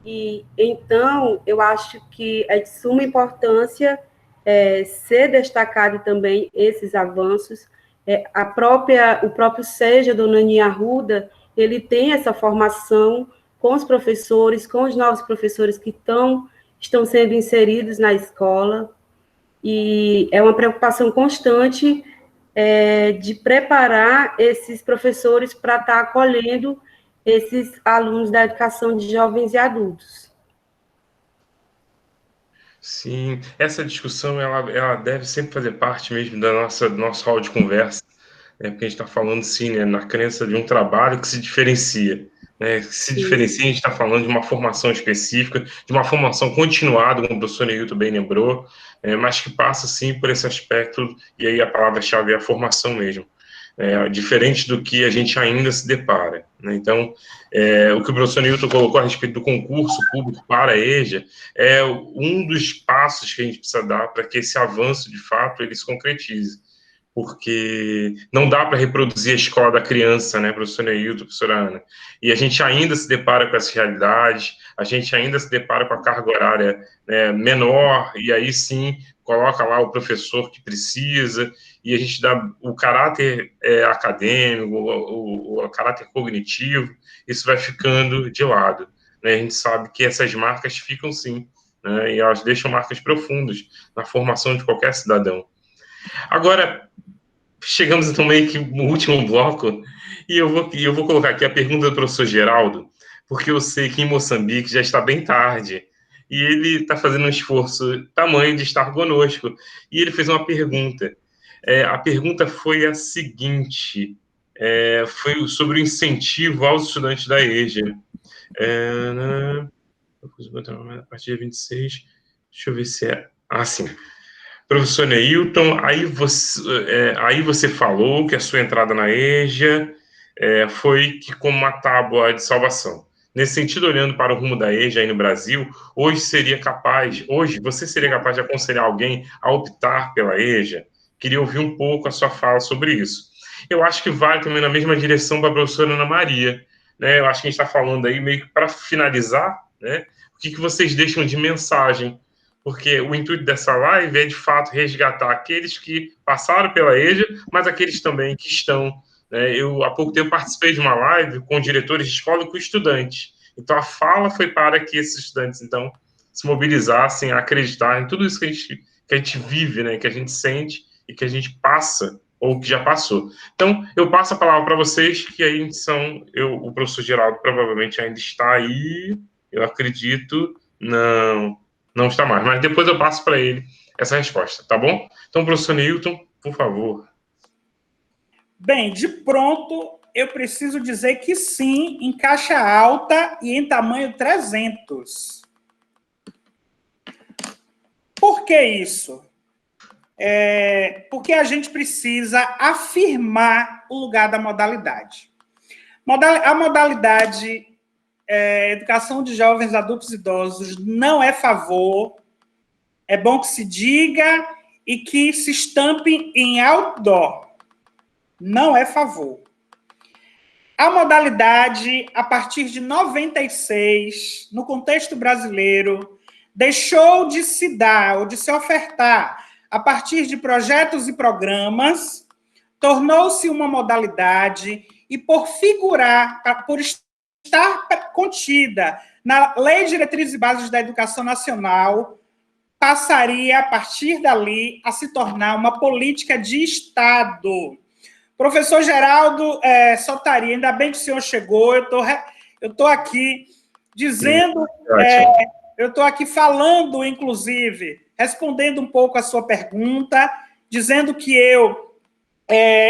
[SPEAKER 3] e então eu acho que é de suma importância ser destacado também esses avanços. O próprio SEJA, Dona Aninha Arruda, ele tem essa formação com os professores, com os novos professores que estão sendo inseridos na escola, e é uma preocupação constante de preparar esses professores para estar acolhendo esses alunos da educação de jovens e adultos.
[SPEAKER 1] Sim, essa discussão ela deve sempre fazer parte mesmo do nosso hall de conversa, né? Porque a gente está falando, sim, né, na crença de um trabalho que se diferencia. Né, que se diferencia, a gente está falando de uma formação específica, de uma formação continuada, como o professor Neilton bem lembrou, mas que passa, sim, por esse aspecto, e aí a palavra-chave é a formação mesmo. Diferente do que a gente ainda se depara. Né? Então, o que o professor Neilton colocou a respeito do concurso público para a EJA é um dos passos que a gente precisa dar para que esse avanço, de fato, ele se concretize. Porque não dá para reproduzir a escola da criança, né, professor Neilton, professora Ana? E a gente ainda se depara com essas realidades, a gente ainda se depara com a carga horária, né, menor, e aí sim coloca lá o professor que precisa, e a gente dá o caráter acadêmico, o caráter cognitivo, isso vai ficando de lado. Né? A gente sabe que essas marcas ficam sim, né, e elas deixam marcas profundas na formação de qualquer cidadão. Agora, chegamos então meio que no último bloco, e eu vou colocar aqui a pergunta do professor Geraldo, porque eu sei que em Moçambique já está bem tarde, e ele está fazendo um esforço tamanho de estar conosco, e ele fez uma pergunta. A pergunta foi a seguinte, foi sobre o incentivo aos estudantes da EJA. A partir de 26, deixa eu ver se é... Ah, sim. Professor Neilton, aí você falou que a sua entrada na EJA foi que como uma tábua de salvação. Nesse sentido, olhando para o rumo da EJA aí no Brasil, hoje você seria capaz de aconselhar alguém a optar pela EJA? Queria ouvir um pouco a sua fala sobre isso. Eu acho que vai também na mesma direção para a professora Ana Maria. Né? Eu acho que a gente está falando aí meio que para finalizar, né? O que vocês deixam de mensagem? Porque o intuito dessa live é, de fato, resgatar aqueles que passaram pela EJA, mas aqueles também que estão. Né? Eu, há pouco tempo, participei de uma live com diretores de escola e com estudantes. Então, a fala foi para que esses estudantes, então, se mobilizassem a acreditar em tudo isso que a gente vive, né? Que a gente sente e que a gente passa, ou que já passou. Então, eu passo a palavra para vocês, que aí o professor Geraldo provavelmente ainda está aí, eu acredito, não está mais, mas depois eu passo para ele essa resposta, tá bom? Então, professor Neilton, por favor.
[SPEAKER 2] Bem, de pronto, eu preciso dizer que sim, em caixa alta e em tamanho 300. Por que isso? Porque a gente precisa afirmar o lugar da modalidade. A modalidade educação de jovens, adultos e idosos não é favor, é bom que se diga e que se estampe em outdoor. Não é favor. A modalidade, a partir de 96, no contexto brasileiro, deixou de se dar ou de se ofertar a partir de projetos e programas, tornou-se uma modalidade e, por estar contida na Lei de Diretrizes e Bases da Educação Nacional, passaria, a partir dali, a se tornar uma política de Estado. Professor Geraldo Soltari, ainda bem que o senhor chegou, eu estou aqui dizendo, eu estou aqui falando, inclusive, respondendo um pouco a sua pergunta, dizendo que eu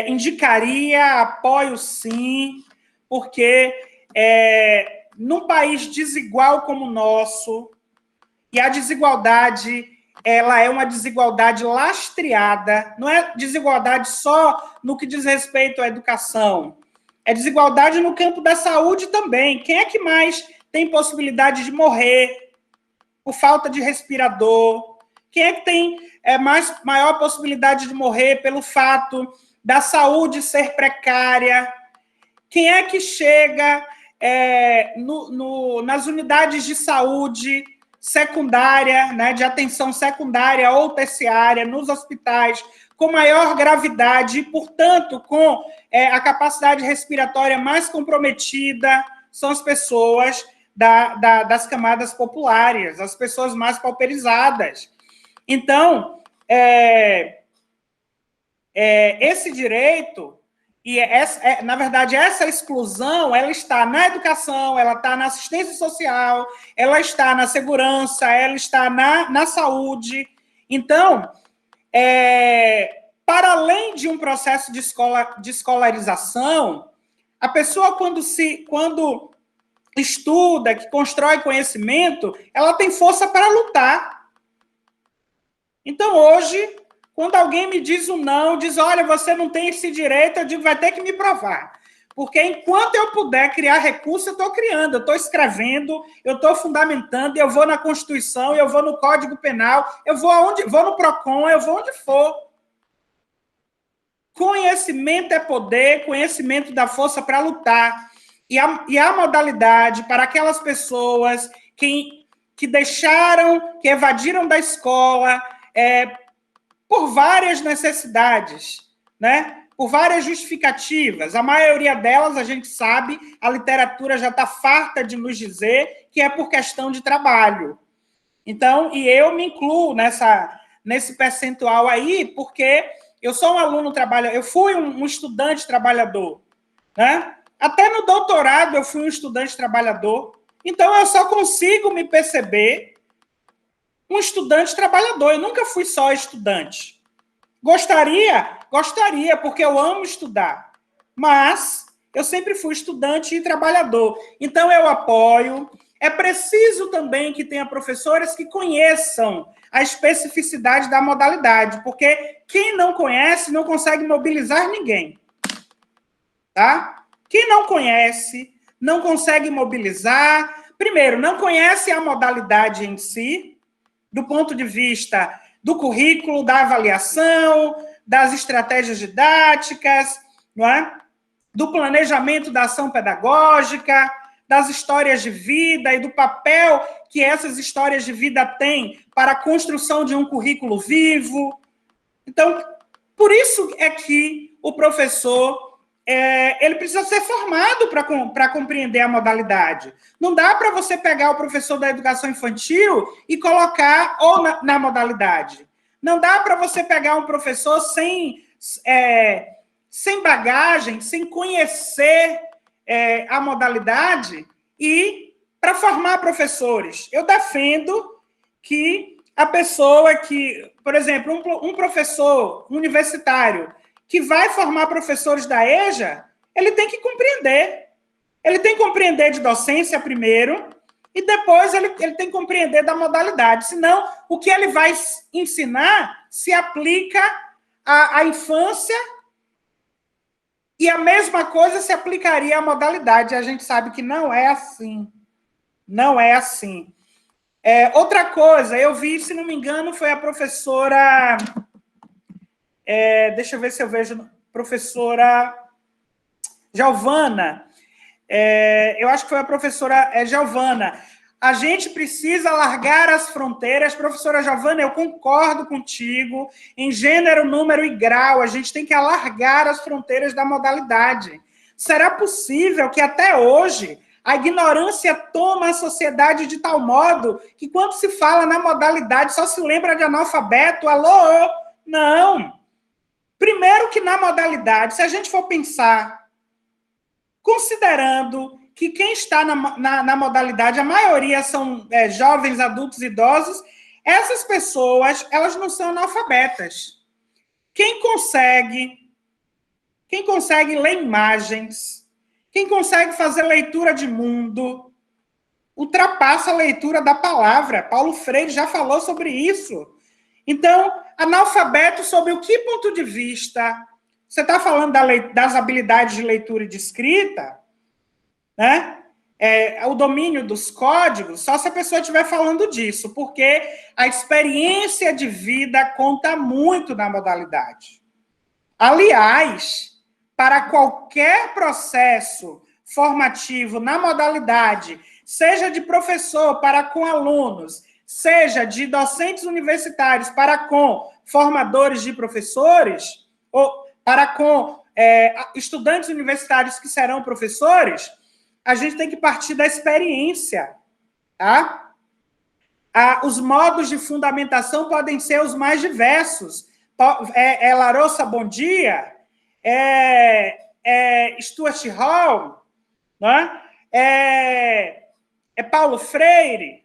[SPEAKER 2] indicaria, apoio sim, porque num país desigual como o nosso, e a desigualdade, ela é uma desigualdade lastreada, não é desigualdade só no que diz respeito à educação, é desigualdade no campo da saúde também. Quem é que mais tem possibilidade de morrer por falta de respirador? Quem é que tem maior possibilidade de morrer pelo fato da saúde ser precária? Quem é que chega nas unidades de saúde secundária, né, de atenção secundária ou terciária, nos hospitais, com maior gravidade e, portanto, com a capacidade respiratória mais comprometida? São as pessoas das camadas populares, as pessoas mais pauperizadas. Então, esse direito, e na verdade, essa exclusão, ela está na educação, ela está na assistência social, ela está na segurança, ela está na saúde. Então, para além de um processo de escolarização, a pessoa, quando estuda, que constrói conhecimento, ela tem força para lutar. Então, hoje, quando alguém me diz um não, diz, olha, você não tem esse direito, eu digo, vai ter que me provar. Porque enquanto eu puder criar recurso, eu estou criando, eu estou escrevendo, eu estou fundamentando, eu vou na Constituição, eu vou no Código Penal, eu vou no PROCON, eu vou onde for. Conhecimento é poder, conhecimento dá força para lutar. E a modalidade para aquelas pessoas que deixaram, que evadiram da escola, por várias necessidades, né? Por várias justificativas. A maioria delas, a gente sabe, a literatura já está farta de nos dizer que é por questão de trabalho. Então, e eu me incluo nesse percentual aí, porque eu sou um aluno trabalhador, eu fui um estudante trabalhador, né? Até no doutorado eu fui um estudante trabalhador. Então, eu só consigo me perceber um estudante trabalhador. Eu nunca fui só estudante. Gostaria, porque eu amo estudar. Mas eu sempre fui estudante e trabalhador. Então, eu apoio. É preciso também que tenha professores que conheçam a especificidade da modalidade, porque quem não conhece não consegue mobilizar ninguém. Tá? Quem não conhece, não consegue mobilizar. Primeiro, não conhece a modalidade em si, do ponto de vista do currículo, da avaliação, das estratégias didáticas, não é? Do planejamento da ação pedagógica, das histórias de vida e do papel que essas histórias de vida têm para a construção de um currículo vivo. Então, por isso é que o professor ele precisa ser formado para compreender a modalidade. Não dá para você pegar o professor da educação infantil e colocar na modalidade. Não dá para você pegar um professor sem bagagem, sem conhecer a modalidade e para formar professores. Eu defendo que a pessoa que, por exemplo, um professor universitário que vai formar professores da EJA, ele tem que compreender. Ele tem que compreender de docência primeiro, e depois ele tem que compreender da modalidade. Senão, o que ele vai ensinar se aplica à infância, e a mesma coisa se aplicaria à modalidade. A gente sabe que não é assim. Não é assim. Outra coisa, eu vi, se não me engano, foi a professora... deixa eu ver se eu vejo, professora Giovana, eu acho que foi a professora Giovana. A gente precisa largar as fronteiras. Professora Giovana, eu concordo contigo. Em gênero, número e grau, a gente tem que alargar as fronteiras da modalidade. Será possível que até hoje a ignorância toma a sociedade de tal modo que quando se fala na modalidade só se lembra de analfabeto? Alô? Não. Primeiro que na modalidade, se a gente for pensar, considerando que quem está na modalidade, a maioria são jovens, adultos, idosos, essas pessoas, elas não são analfabetas. Quem consegue ler imagens, quem consegue fazer leitura de mundo, ultrapassa a leitura da palavra. Paulo Freire já falou sobre isso. Então, analfabeto sob o que ponto de vista? Você está falando das habilidades de leitura e de escrita, né? O domínio dos códigos, só se a pessoa estiver falando disso, porque a experiência de vida conta muito na modalidade. Aliás, para qualquer processo formativo na modalidade, seja de professor para com alunos, seja de docentes universitários para com formadores de professores, ou para com estudantes universitários que serão professores, a gente tem que partir da experiência, tá? Os modos de fundamentação podem ser os mais diversos. Larousse, bom dia. Stuart Hall, né? Paulo Freire.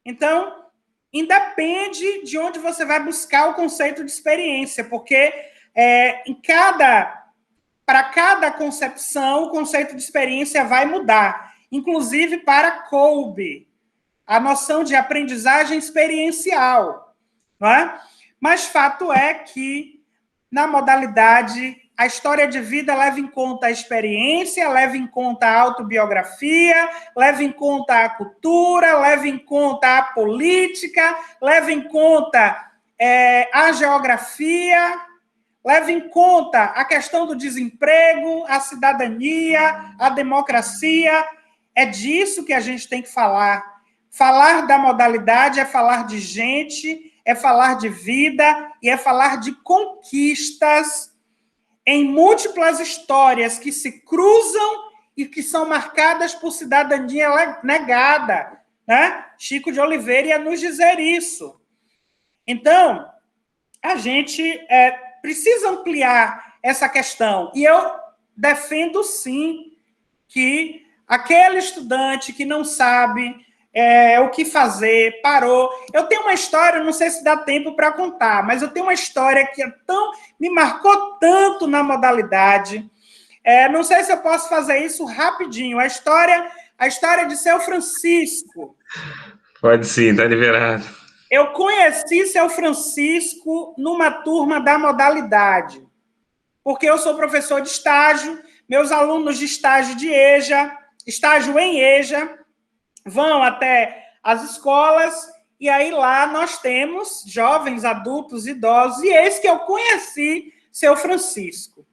[SPEAKER 2] Então, independe de onde você vai buscar o conceito de experiência, porque para cada concepção, o conceito de experiência vai mudar. Inclusive para Kolbe, a noção de aprendizagem experiencial. Não é? Mas fato é que, na modalidade, a história de vida leva em conta a experiência, leva em conta a autobiografia, leva em conta a cultura, leva em conta a política, leva em conta a geografia, leva em conta a questão do desemprego, a cidadania, a democracia. É disso que a gente tem que falar. Falar da modalidade é falar de gente, é falar de vida e é falar de conquistas em múltiplas histórias que se cruzam e que são marcadas por cidadania negada, né? Chico de Oliveira ia nos dizer isso. Então, a gente precisa ampliar essa questão. E eu defendo, sim, que aquele estudante que não sabe o que fazer, parou. Eu tenho uma história, não sei se dá tempo para contar, mas eu tenho uma história que me marcou tanto na modalidade. Não sei se eu posso fazer isso rapidinho. A história de Seu Francisco.
[SPEAKER 1] Pode sim, está liberado.
[SPEAKER 2] Eu conheci Seu Francisco numa turma da modalidade, porque eu sou professor de estágio, meus alunos de estágio em EJA, vão até as escolas, e aí lá nós temos jovens, adultos, idosos, e eis que eu conheci Seu Francisco.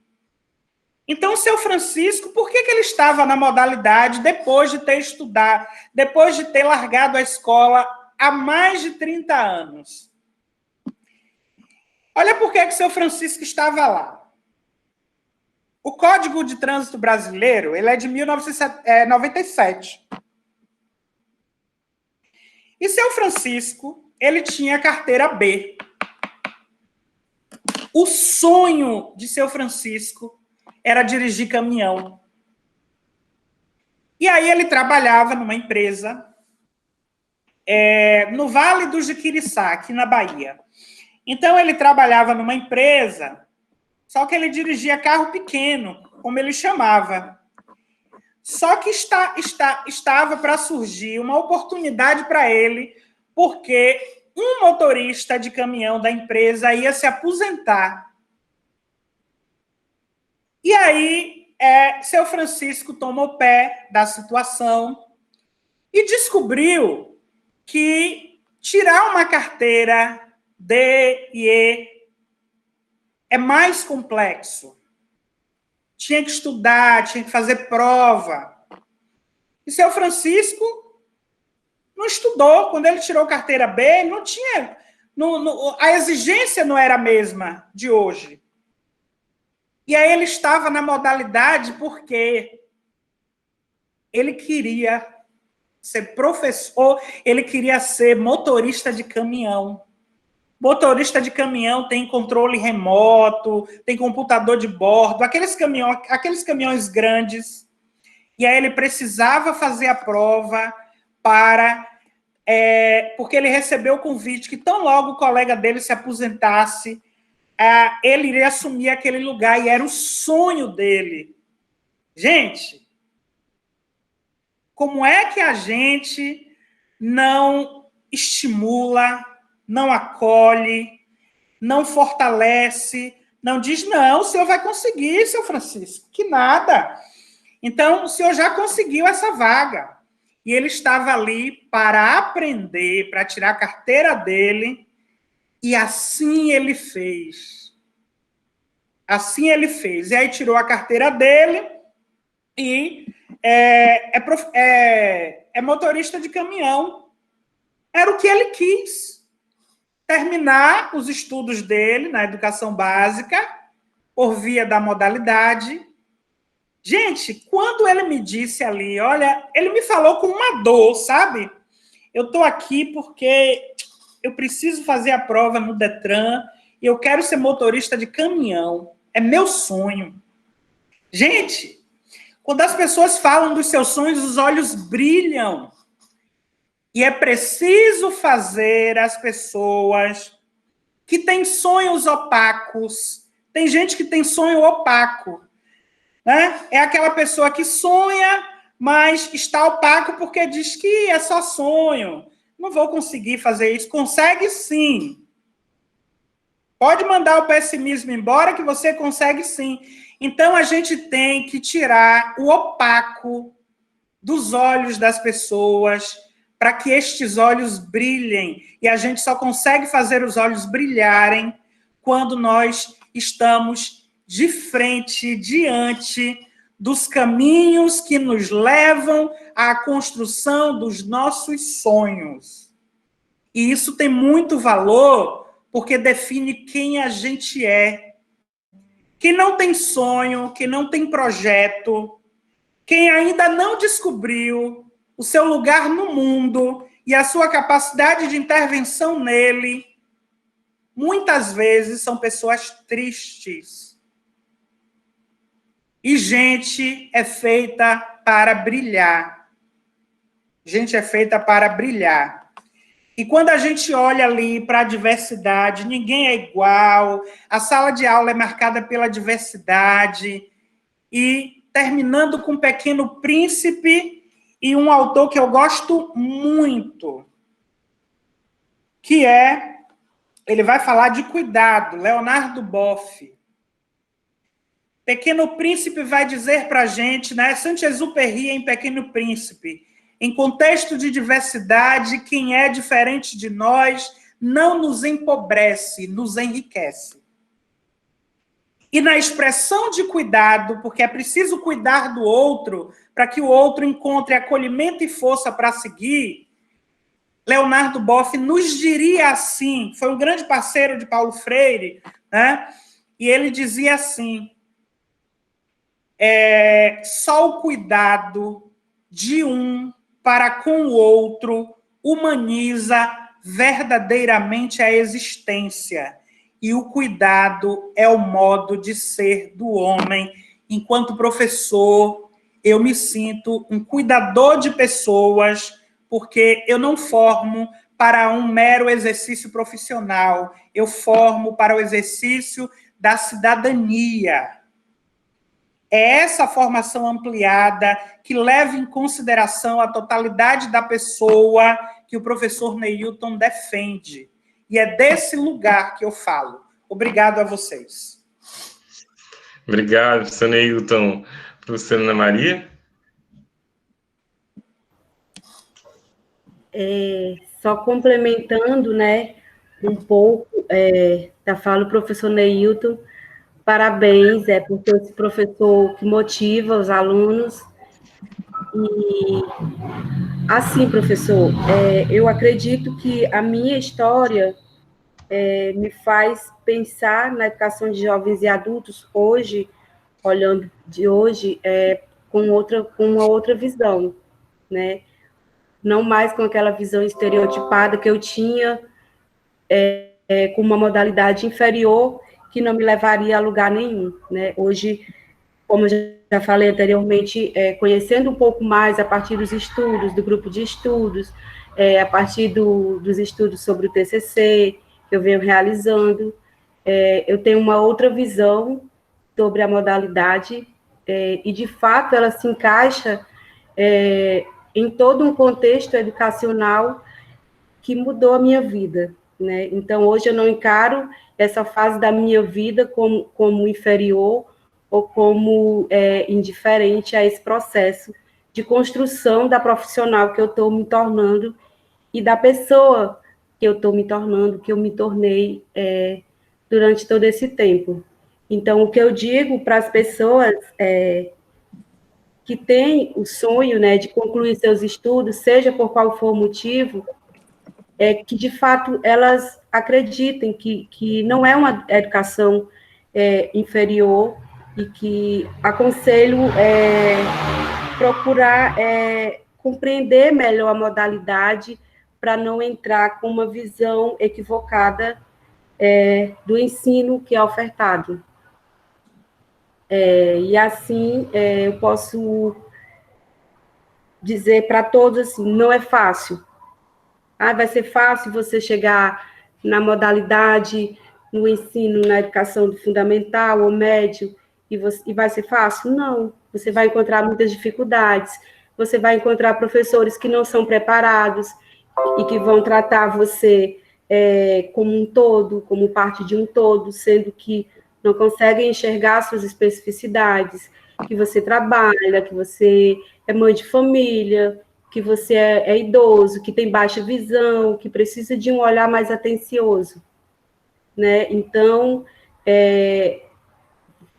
[SPEAKER 2] Então, Seu Francisco, por que ele estava na modalidade depois de ter estudado, depois de ter largado a escola há mais de 30 anos? Olha por que Seu Francisco estava lá. O Código de Trânsito Brasileiro, ele é de 1997. E Seu Francisco, ele tinha carteira B. O sonho de Seu Francisco era dirigir caminhão. E aí ele trabalhava numa empresa no Vale do Jiquiriçá, aqui na Bahia. Então, ele trabalhava numa empresa, só que ele dirigia carro pequeno, como ele chamava. Só que estava para surgir uma oportunidade para ele, porque um motorista de caminhão da empresa ia se aposentar. E aí, Seu Francisco tomou pé da situação e descobriu que tirar uma carteira D e E é mais complexo. Tinha que estudar, tinha que fazer prova. E Seu Francisco estudou. Quando ele tirou carteira B, ele não tinha... a exigência não era a mesma de hoje. E aí ele estava na modalidade porque ele queria ser professor, ele queria ser motorista de caminhão. Motorista de caminhão tem controle remoto, tem computador de bordo, aqueles caminhões grandes. E aí ele precisava fazer a prova porque ele recebeu o convite que tão logo o colega dele se aposentasse, ele iria assumir aquele lugar, e era o sonho dele. Gente, como é que a gente não estimula, não acolhe, não fortalece, não diz, não, o senhor vai conseguir, seu Francisco, que nada. Então, o senhor já conseguiu essa vaga. E ele estava ali para aprender, para tirar a carteira dele, e assim ele fez. Assim ele fez. E aí tirou a carteira dele e é motorista de caminhão. Era o que ele quis. Terminar os estudos dele na educação básica, por via da modalidade. Gente, quando ele me disse ali, olha, ele me falou com uma dor, sabe? Eu estou aqui porque eu preciso fazer a prova no Detran e eu quero ser motorista de caminhão. É meu sonho. Gente, quando as pessoas falam dos seus sonhos, os olhos brilham. E é preciso fazer as pessoas que têm sonhos opacos. Tem gente que tem sonho opaco. Né? É aquela pessoa que sonha, mas está opaco porque diz que é só sonho. Não vou conseguir fazer isso. Consegue sim. Pode mandar o pessimismo embora que você consegue sim. Então, a gente tem que tirar o opaco dos olhos das pessoas para que estes olhos brilhem. E a gente só consegue fazer os olhos brilharem quando nós estamos de frente, diante dos caminhos que nos levam à construção dos nossos sonhos. E isso tem muito valor, porque define quem a gente é. Quem não tem sonho, quem não tem projeto, quem ainda não descobriu o seu lugar no mundo e a sua capacidade de intervenção nele, muitas vezes são pessoas tristes. E gente é feita para brilhar. Gente é feita para brilhar. E quando a gente olha ali para a diversidade, ninguém é igual, a sala de aula é marcada pela diversidade, e terminando com Pequeno Príncipe e um autor que eu gosto muito, que ele vai falar de cuidado, Leonardo Boff. Pequeno Príncipe vai dizer para a gente, né? Saint-Exupéry em Pequeno Príncipe, em contexto de diversidade, quem é diferente de nós não nos empobrece, nos enriquece. E na expressão de cuidado, porque é preciso cuidar do outro para que o outro encontre acolhimento e força para seguir, Leonardo Boff nos diria assim, foi um grande parceiro de Paulo Freire, né? E ele dizia assim, só o cuidado de um para com o outro humaniza verdadeiramente a existência. E o cuidado é o modo de ser do homem. Enquanto professor, eu me sinto um cuidador de pessoas, porque eu não formo para um mero exercício profissional, eu formo para o exercício da cidadania. É essa formação ampliada que leva em consideração a totalidade da pessoa que o professor Neilton defende. E é desse lugar que eu falo. Obrigado a vocês.
[SPEAKER 1] Obrigado, professor Neilton. Professora Ana Maria?
[SPEAKER 3] Só complementando, né, um pouco da fala do professor Neilton, parabéns, por ter esse professor que motiva os alunos, e Assim, professor, eu acredito que a minha história me faz pensar na educação de jovens e adultos hoje, olhando de hoje, com uma outra visão, né? Não mais com aquela visão estereotipada que eu tinha, com uma modalidade inferior que não me levaria a lugar nenhum, né? Hoje, como eu já falei anteriormente, conhecendo um pouco mais a partir dos estudos, do grupo de estudos, a partir dos estudos sobre o TCC, que eu venho realizando, eu tenho uma outra visão sobre a modalidade, e, de fato, ela se encaixa em todo um contexto educacional que mudou a minha vida, né? Então, hoje eu não encaro essa fase da minha vida como inferior ou como indiferente a esse processo de construção da profissional que eu estou me tornando e da pessoa que eu estou me tornando, que eu me tornei durante todo esse tempo. Então, o que eu digo para as pessoas que têm o sonho, né, de concluir seus estudos, seja por qual for o motivo, é que, de fato, elas acreditem que não é uma educação inferior e que aconselho procurar compreender melhor a modalidade para não entrar com uma visão equivocada do ensino que é ofertado. E assim, eu posso dizer para todos assim, não é fácil. Vai ser fácil você chegar na modalidade, no ensino, na educação fundamental ou médio, e vai ser fácil? Não. Você vai encontrar muitas dificuldades, você vai encontrar professores que não são preparados e que vão tratar você como um todo, como parte de um todo, sendo que não conseguem enxergar suas especificidades, que você trabalha, que você é mãe de família, que você é idoso, que tem baixa visão, que precisa de um olhar mais atencioso, né? Então,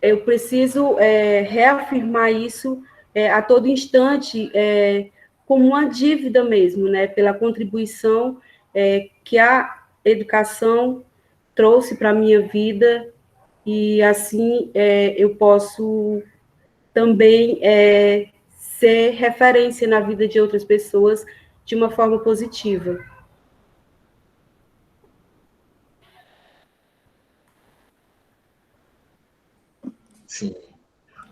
[SPEAKER 3] eu preciso reafirmar isso a todo instante, como uma dívida mesmo, né? Pela contribuição que a educação trouxe para a minha vida, e assim eu posso também ser referência na vida de outras pessoas de uma forma positiva.
[SPEAKER 1] Sim.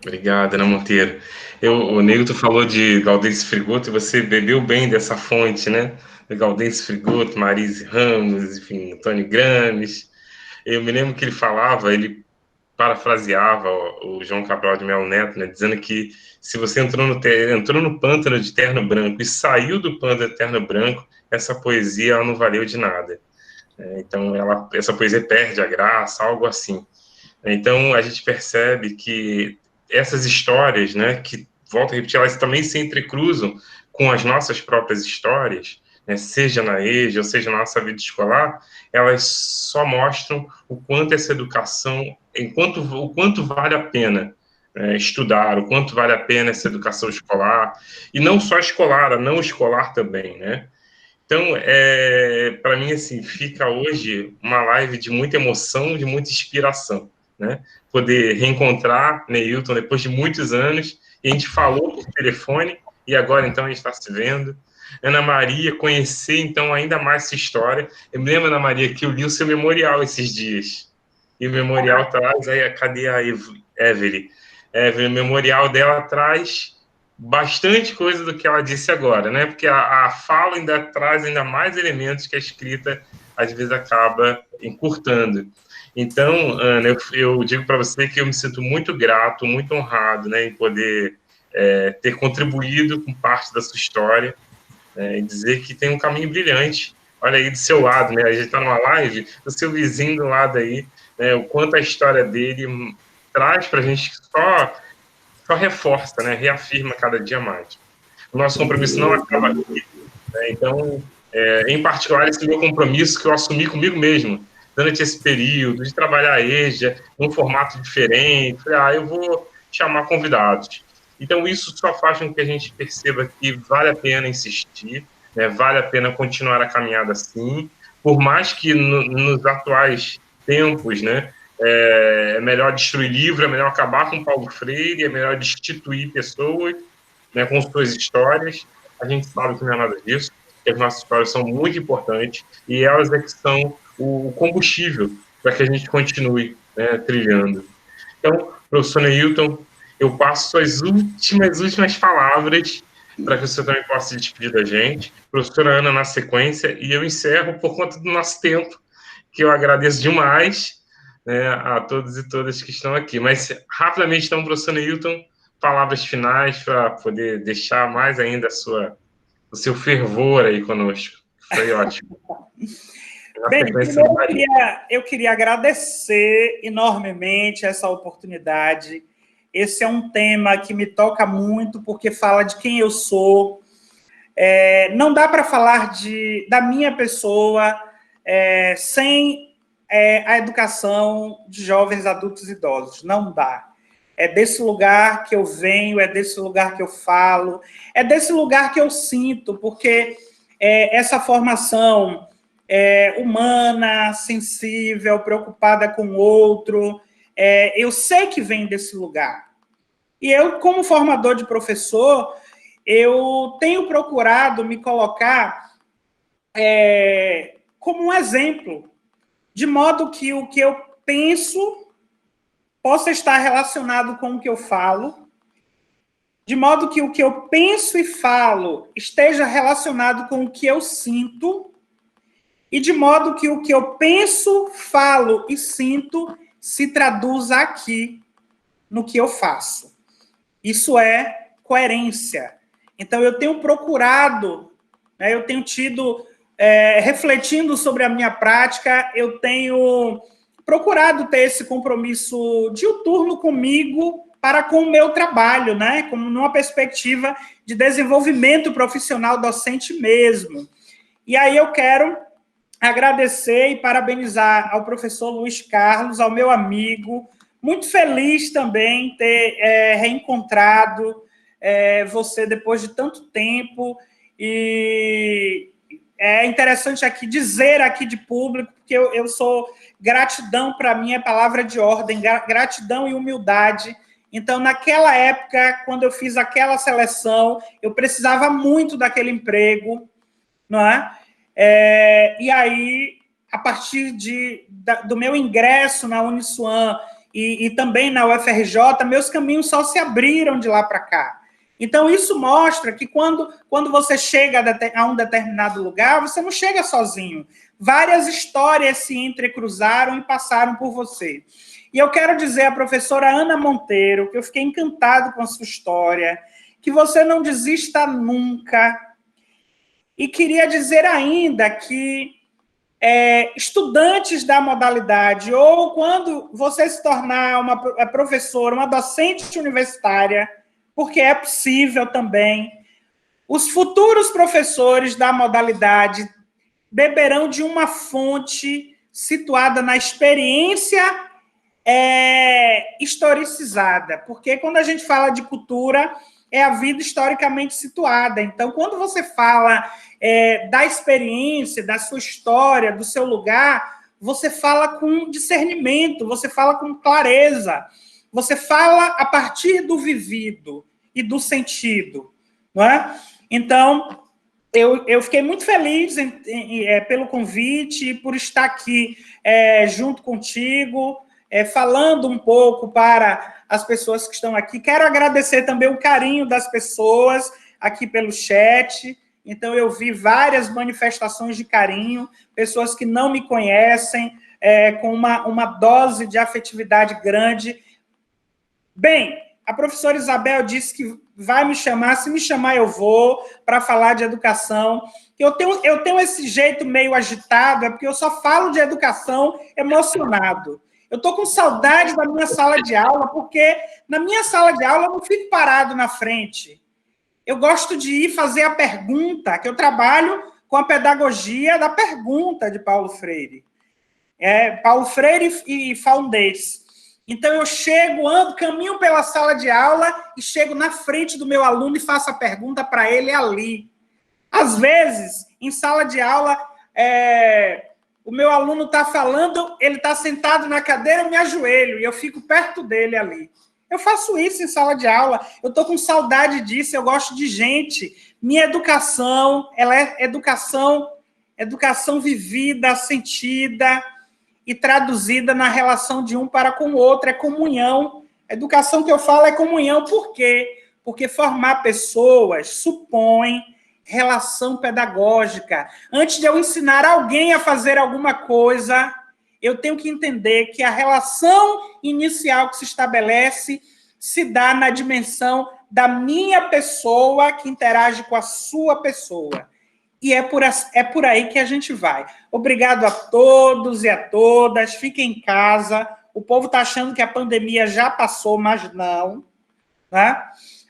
[SPEAKER 1] Obrigado, Ana Monteiro. O Neilton falou de Gaudêncio Frigoto e você bebeu bem dessa fonte, né? De Gaudêncio Frigoto, Marise Ramos, enfim, Antônio Grames. Eu me lembro que ele falava, ele parafraseava o João Cabral de Melo Neto, né, dizendo que se você entrou no pântano de terno branco e saiu do pântano de terno branco, essa poesia ela não valeu de nada. Então, essa poesia perde a graça, algo assim. Então, a gente percebe que essas histórias, né, que, volto a repetir, elas também se entrecruzam com as nossas próprias histórias, né, seja na EJA, ou seja na nossa vida escolar, elas só mostram o quanto essa educação, o quanto vale a pena estudar, o quanto vale a pena essa educação escolar, e não só escolar, a não escolar também, né? Então, para mim, assim, fica hoje uma live de muita emoção, de muita inspiração, né? Poder reencontrar Neilton depois de muitos anos, e a gente falou por telefone, e agora, então, a gente está se vendo. Ana Maria, conhecer, então, ainda mais essa história. Eu me lembro, Ana Maria, que eu li o seu memorial esses dias, e o memorial traz, cadê a Evelyn? O memorial dela traz bastante coisa do que ela disse agora, né? Porque a fala ainda traz ainda mais elementos que a escrita, às vezes, acaba encurtando. Então, Ana, eu digo para você que eu me sinto muito grato, muito honrado, né, em poder ter contribuído com parte da sua história, e dizer que tem um caminho brilhante. Olha aí do seu lado, né? A gente está numa live, o seu vizinho do lado aí, né, o quanto a história dele traz para a gente só reforça, né, reafirma cada dia mais. O nosso compromisso não acaba aqui, né? Então, em particular, esse meu compromisso que eu assumi comigo mesmo, durante esse período, de trabalhar a EJA, num formato diferente, eu vou chamar convidados. Então, isso só faz com que a gente perceba que vale a pena insistir, né? Vale a pena continuar a caminhada assim, por mais que nos atuais tempos, né, é melhor destruir livro, é melhor acabar com Paulo Freire, é melhor destituir pessoas, né, com suas histórias. A gente sabe que não é nada disso, que as nossas histórias são muito importantes e elas é que são o combustível para que a gente continue, né, trilhando. Então, professor Neilton, eu passo suas últimas palavras para que você também possa se despedir da gente. Professora Ana, na sequência, e eu encerro por conta do nosso tempo, que eu agradeço demais, né, a todos e todas que estão aqui. Mas, rapidamente, então, professor Neilton, palavras finais para poder deixar mais ainda o seu fervor aí conosco. Foi ótimo.
[SPEAKER 2] Bem, primeiro eu queria agradecer enormemente essa oportunidade. Esse é um tema que me toca muito, porque fala de quem eu sou. Não dá para falar da minha pessoa sem a educação de jovens, adultos e idosos. Não dá. É desse lugar que eu venho, é desse lugar que eu falo, é desse lugar que eu sinto, porque essa formação humana, sensível, preocupada com o outro, eu sei que vem desse lugar. E eu, como formador de professor, eu tenho procurado me colocar como um exemplo, de modo que o que eu penso possa estar relacionado com o que eu falo, de modo que o que eu penso e falo esteja relacionado com o que eu sinto, e de modo que o que eu penso, falo e sinto se traduza aqui no que eu faço. Isso é coerência. Então, eu tenho procurado, né, eu tenho tido, refletindo sobre a minha prática, eu tenho procurado ter esse compromisso diuturno comigo para com o meu trabalho, né, como numa perspectiva de desenvolvimento profissional docente mesmo. E aí eu quero agradecer e parabenizar ao professor Luiz Carlos, ao meu amigo, muito feliz também em ter reencontrado você depois de tanto tempo, e é interessante aqui dizer aqui de público, porque eu sou, gratidão para mim é palavra de ordem, gratidão e humildade. Então, naquela época, quando eu fiz aquela seleção, eu precisava muito daquele emprego, não é? E aí, a partir do meu ingresso na Uniswan e também na UFRJ, meus caminhos só se abriram de lá para cá. Então, isso mostra que quando você chega a um determinado lugar, você não chega sozinho. Várias histórias se entrecruzaram e passaram por você. E eu quero dizer à professora Ana Monteiro que eu fiquei encantado com a sua história, que você não desista nunca. E queria dizer ainda que estudantes da modalidade, ou quando você se tornar uma professora, uma docente universitária, porque é possível também, os futuros professores da modalidade beberão de uma fonte situada na experiência historicizada, porque quando a gente fala de cultura, é a vida historicamente situada. Então, quando você fala da experiência, da sua história, do seu lugar, você fala com discernimento, você fala com clareza, você fala a partir do vivido e do sentido, não é? Então, eu fiquei muito feliz pelo convite, por estar aqui junto contigo, falando um pouco para as pessoas que estão aqui. Quero agradecer também o carinho das pessoas aqui pelo chat. Então, eu vi várias manifestações de carinho, pessoas que não me conhecem, com uma dose de afetividade grande. Bem, a professora Isabel disse que vai me chamar, se me chamar eu vou, para falar de educação. Eu tenho esse jeito meio agitado, porque eu só falo de educação emocionado. Eu estou com saudade da minha sala de aula, porque na minha sala de aula eu não fico parado na frente. Eu gosto de ir fazer a pergunta, que eu trabalho com a pedagogia da pergunta de Paulo Freire. Paulo Freire e Founders. Então, eu chego, ando, caminho pela sala de aula e chego na frente do meu aluno e faço a pergunta para ele ali. Às vezes, em sala de aula, o meu aluno está falando, ele está sentado na cadeira, eu me ajoelho e eu fico perto dele ali. Eu faço isso em sala de aula, eu estou com saudade disso, eu gosto de gente. Minha educação, ela é educação vivida, sentida e traduzida na relação de um para com o outro, é comunhão. A educação que eu falo é comunhão, por quê? Porque formar pessoas supõe relação pedagógica. Antes de eu ensinar alguém a fazer alguma coisa, eu tenho que entender que a relação inicial que se estabelece se dá na dimensão da minha pessoa que interage com a sua pessoa. E é por aí que a gente vai. Obrigado a todos e a todas. Fiquem em casa. O povo está achando que a pandemia já passou, mas não. Né?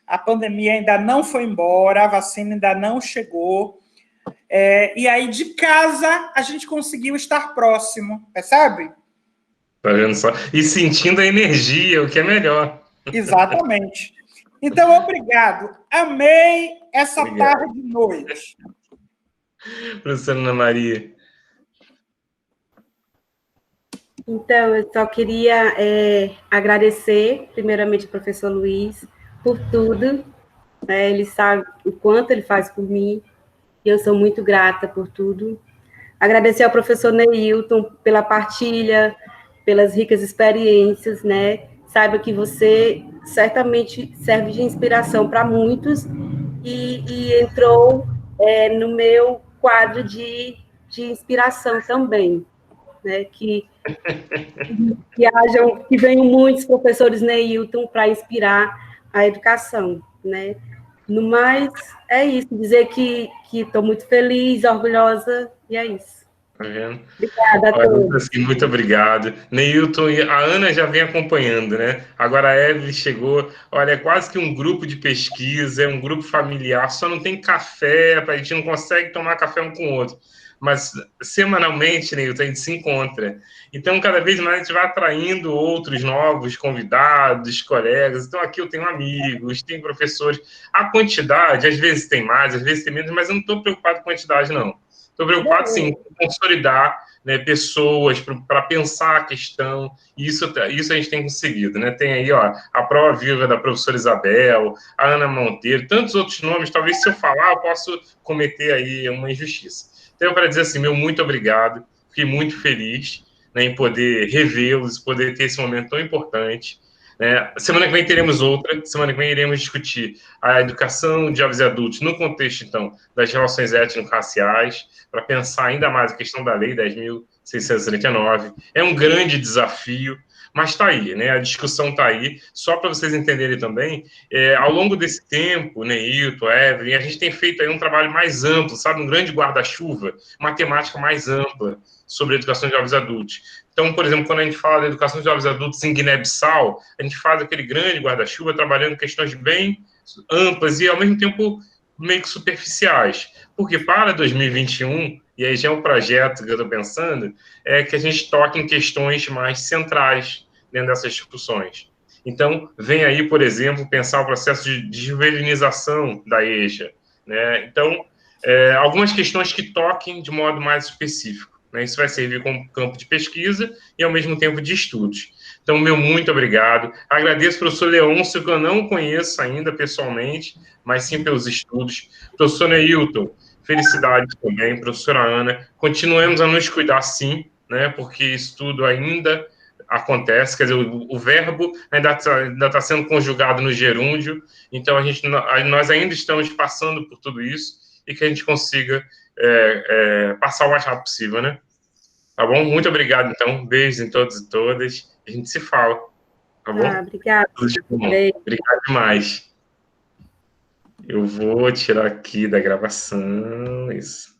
[SPEAKER 2] A pandemia ainda não foi embora, a vacina ainda não chegou. E aí, de casa, a gente conseguiu estar próximo, percebe?
[SPEAKER 1] Tá vendo só? E sentindo a energia, o que é melhor.
[SPEAKER 2] Exatamente. Então, obrigado. Amei essa tarde de noite.
[SPEAKER 1] Professora Ana Maria.
[SPEAKER 3] Então, eu só queria agradecer, primeiramente, ao professor Luiz, por tudo. Ele sabe o quanto ele faz por mim, e eu sou muito grata por tudo. Agradecer ao professor Neilton pela partilha, pelas ricas experiências, né? Saiba que você certamente serve de inspiração para muitos e entrou no meu quadro de inspiração também, né? Que venham muitos professores Neilton para inspirar a educação, né? No mais, é isso, dizer que estou muito feliz, orgulhosa, e é isso.
[SPEAKER 1] Tá vendo?
[SPEAKER 3] Obrigada a todos.
[SPEAKER 1] Assim, muito obrigado. Neilton e a Ana já vem acompanhando, né? Agora a Evelyn chegou. Olha, é quase que um grupo de pesquisa, é um grupo familiar, só não tem café, a gente não consegue tomar café um com o outro. Mas semanalmente, Neilton, a gente se encontra. Então, cada vez mais a gente vai atraindo outros novos convidados, colegas. Então, aqui eu tenho amigos, tenho professores. A quantidade, às vezes tem mais, às vezes tem menos, mas eu não estou preocupado com quantidade, não. Estou preocupado, sim, com consolidar, né, pessoas para pensar a questão, e isso a gente tem conseguido. Né? Tem aí a prova viva da professora Isabel, a Ana Monteiro, tantos outros nomes, talvez se eu falar eu possa cometer aí uma injustiça. Então, para dizer assim, meu muito obrigado, fiquei muito feliz, né, em poder revê-los, poder ter esse momento tão importante. Semana que vem teremos outra, semana que vem iremos discutir a educação de jovens e adultos no contexto, então, das relações étnico-raciais, para pensar ainda mais a questão da Lei 10.639. É um grande desafio, mas está aí, né? A discussão está aí. Só para vocês entenderem também, ao longo desse tempo, Neilton, Evelyn, a gente tem feito aí um trabalho mais amplo, sabe? Um grande guarda-chuva, uma temática mais ampla sobre a educação de jovens e adultos. Então, por exemplo, quando a gente fala da educação de jovens adultos em Guiné-Bissau, a gente faz aquele grande guarda-chuva trabalhando questões bem amplas e, ao mesmo tempo, meio que superficiais. Porque para 2021, e aí já é um projeto que eu estou pensando, é que a gente toque em questões mais centrais dentro dessas discussões. Então, vem aí, por exemplo, pensar o processo de juvenilização da EJA. Né? Então, algumas questões que toquem de modo mais específico. Isso vai servir como campo de pesquisa e, ao mesmo tempo, de estudos. Então, meu muito obrigado. Agradeço ao professor Leôncio, que eu não conheço ainda pessoalmente, mas sim pelos estudos. Professor Neilton, felicidades também. Professora Ana, continuemos a nos cuidar, sim, né, porque isso tudo ainda acontece, quer dizer, o verbo ainda está sendo conjugado no gerúndio, então nós ainda estamos passando por tudo isso e que a gente consiga passar o mais rápido possível, né? Tá bom? Muito obrigado, então. Beijos em todos e todas. A gente se fala, tá bom?
[SPEAKER 3] Obrigada.
[SPEAKER 1] Obrigado demais. Eu vou tirar aqui da gravação, isso.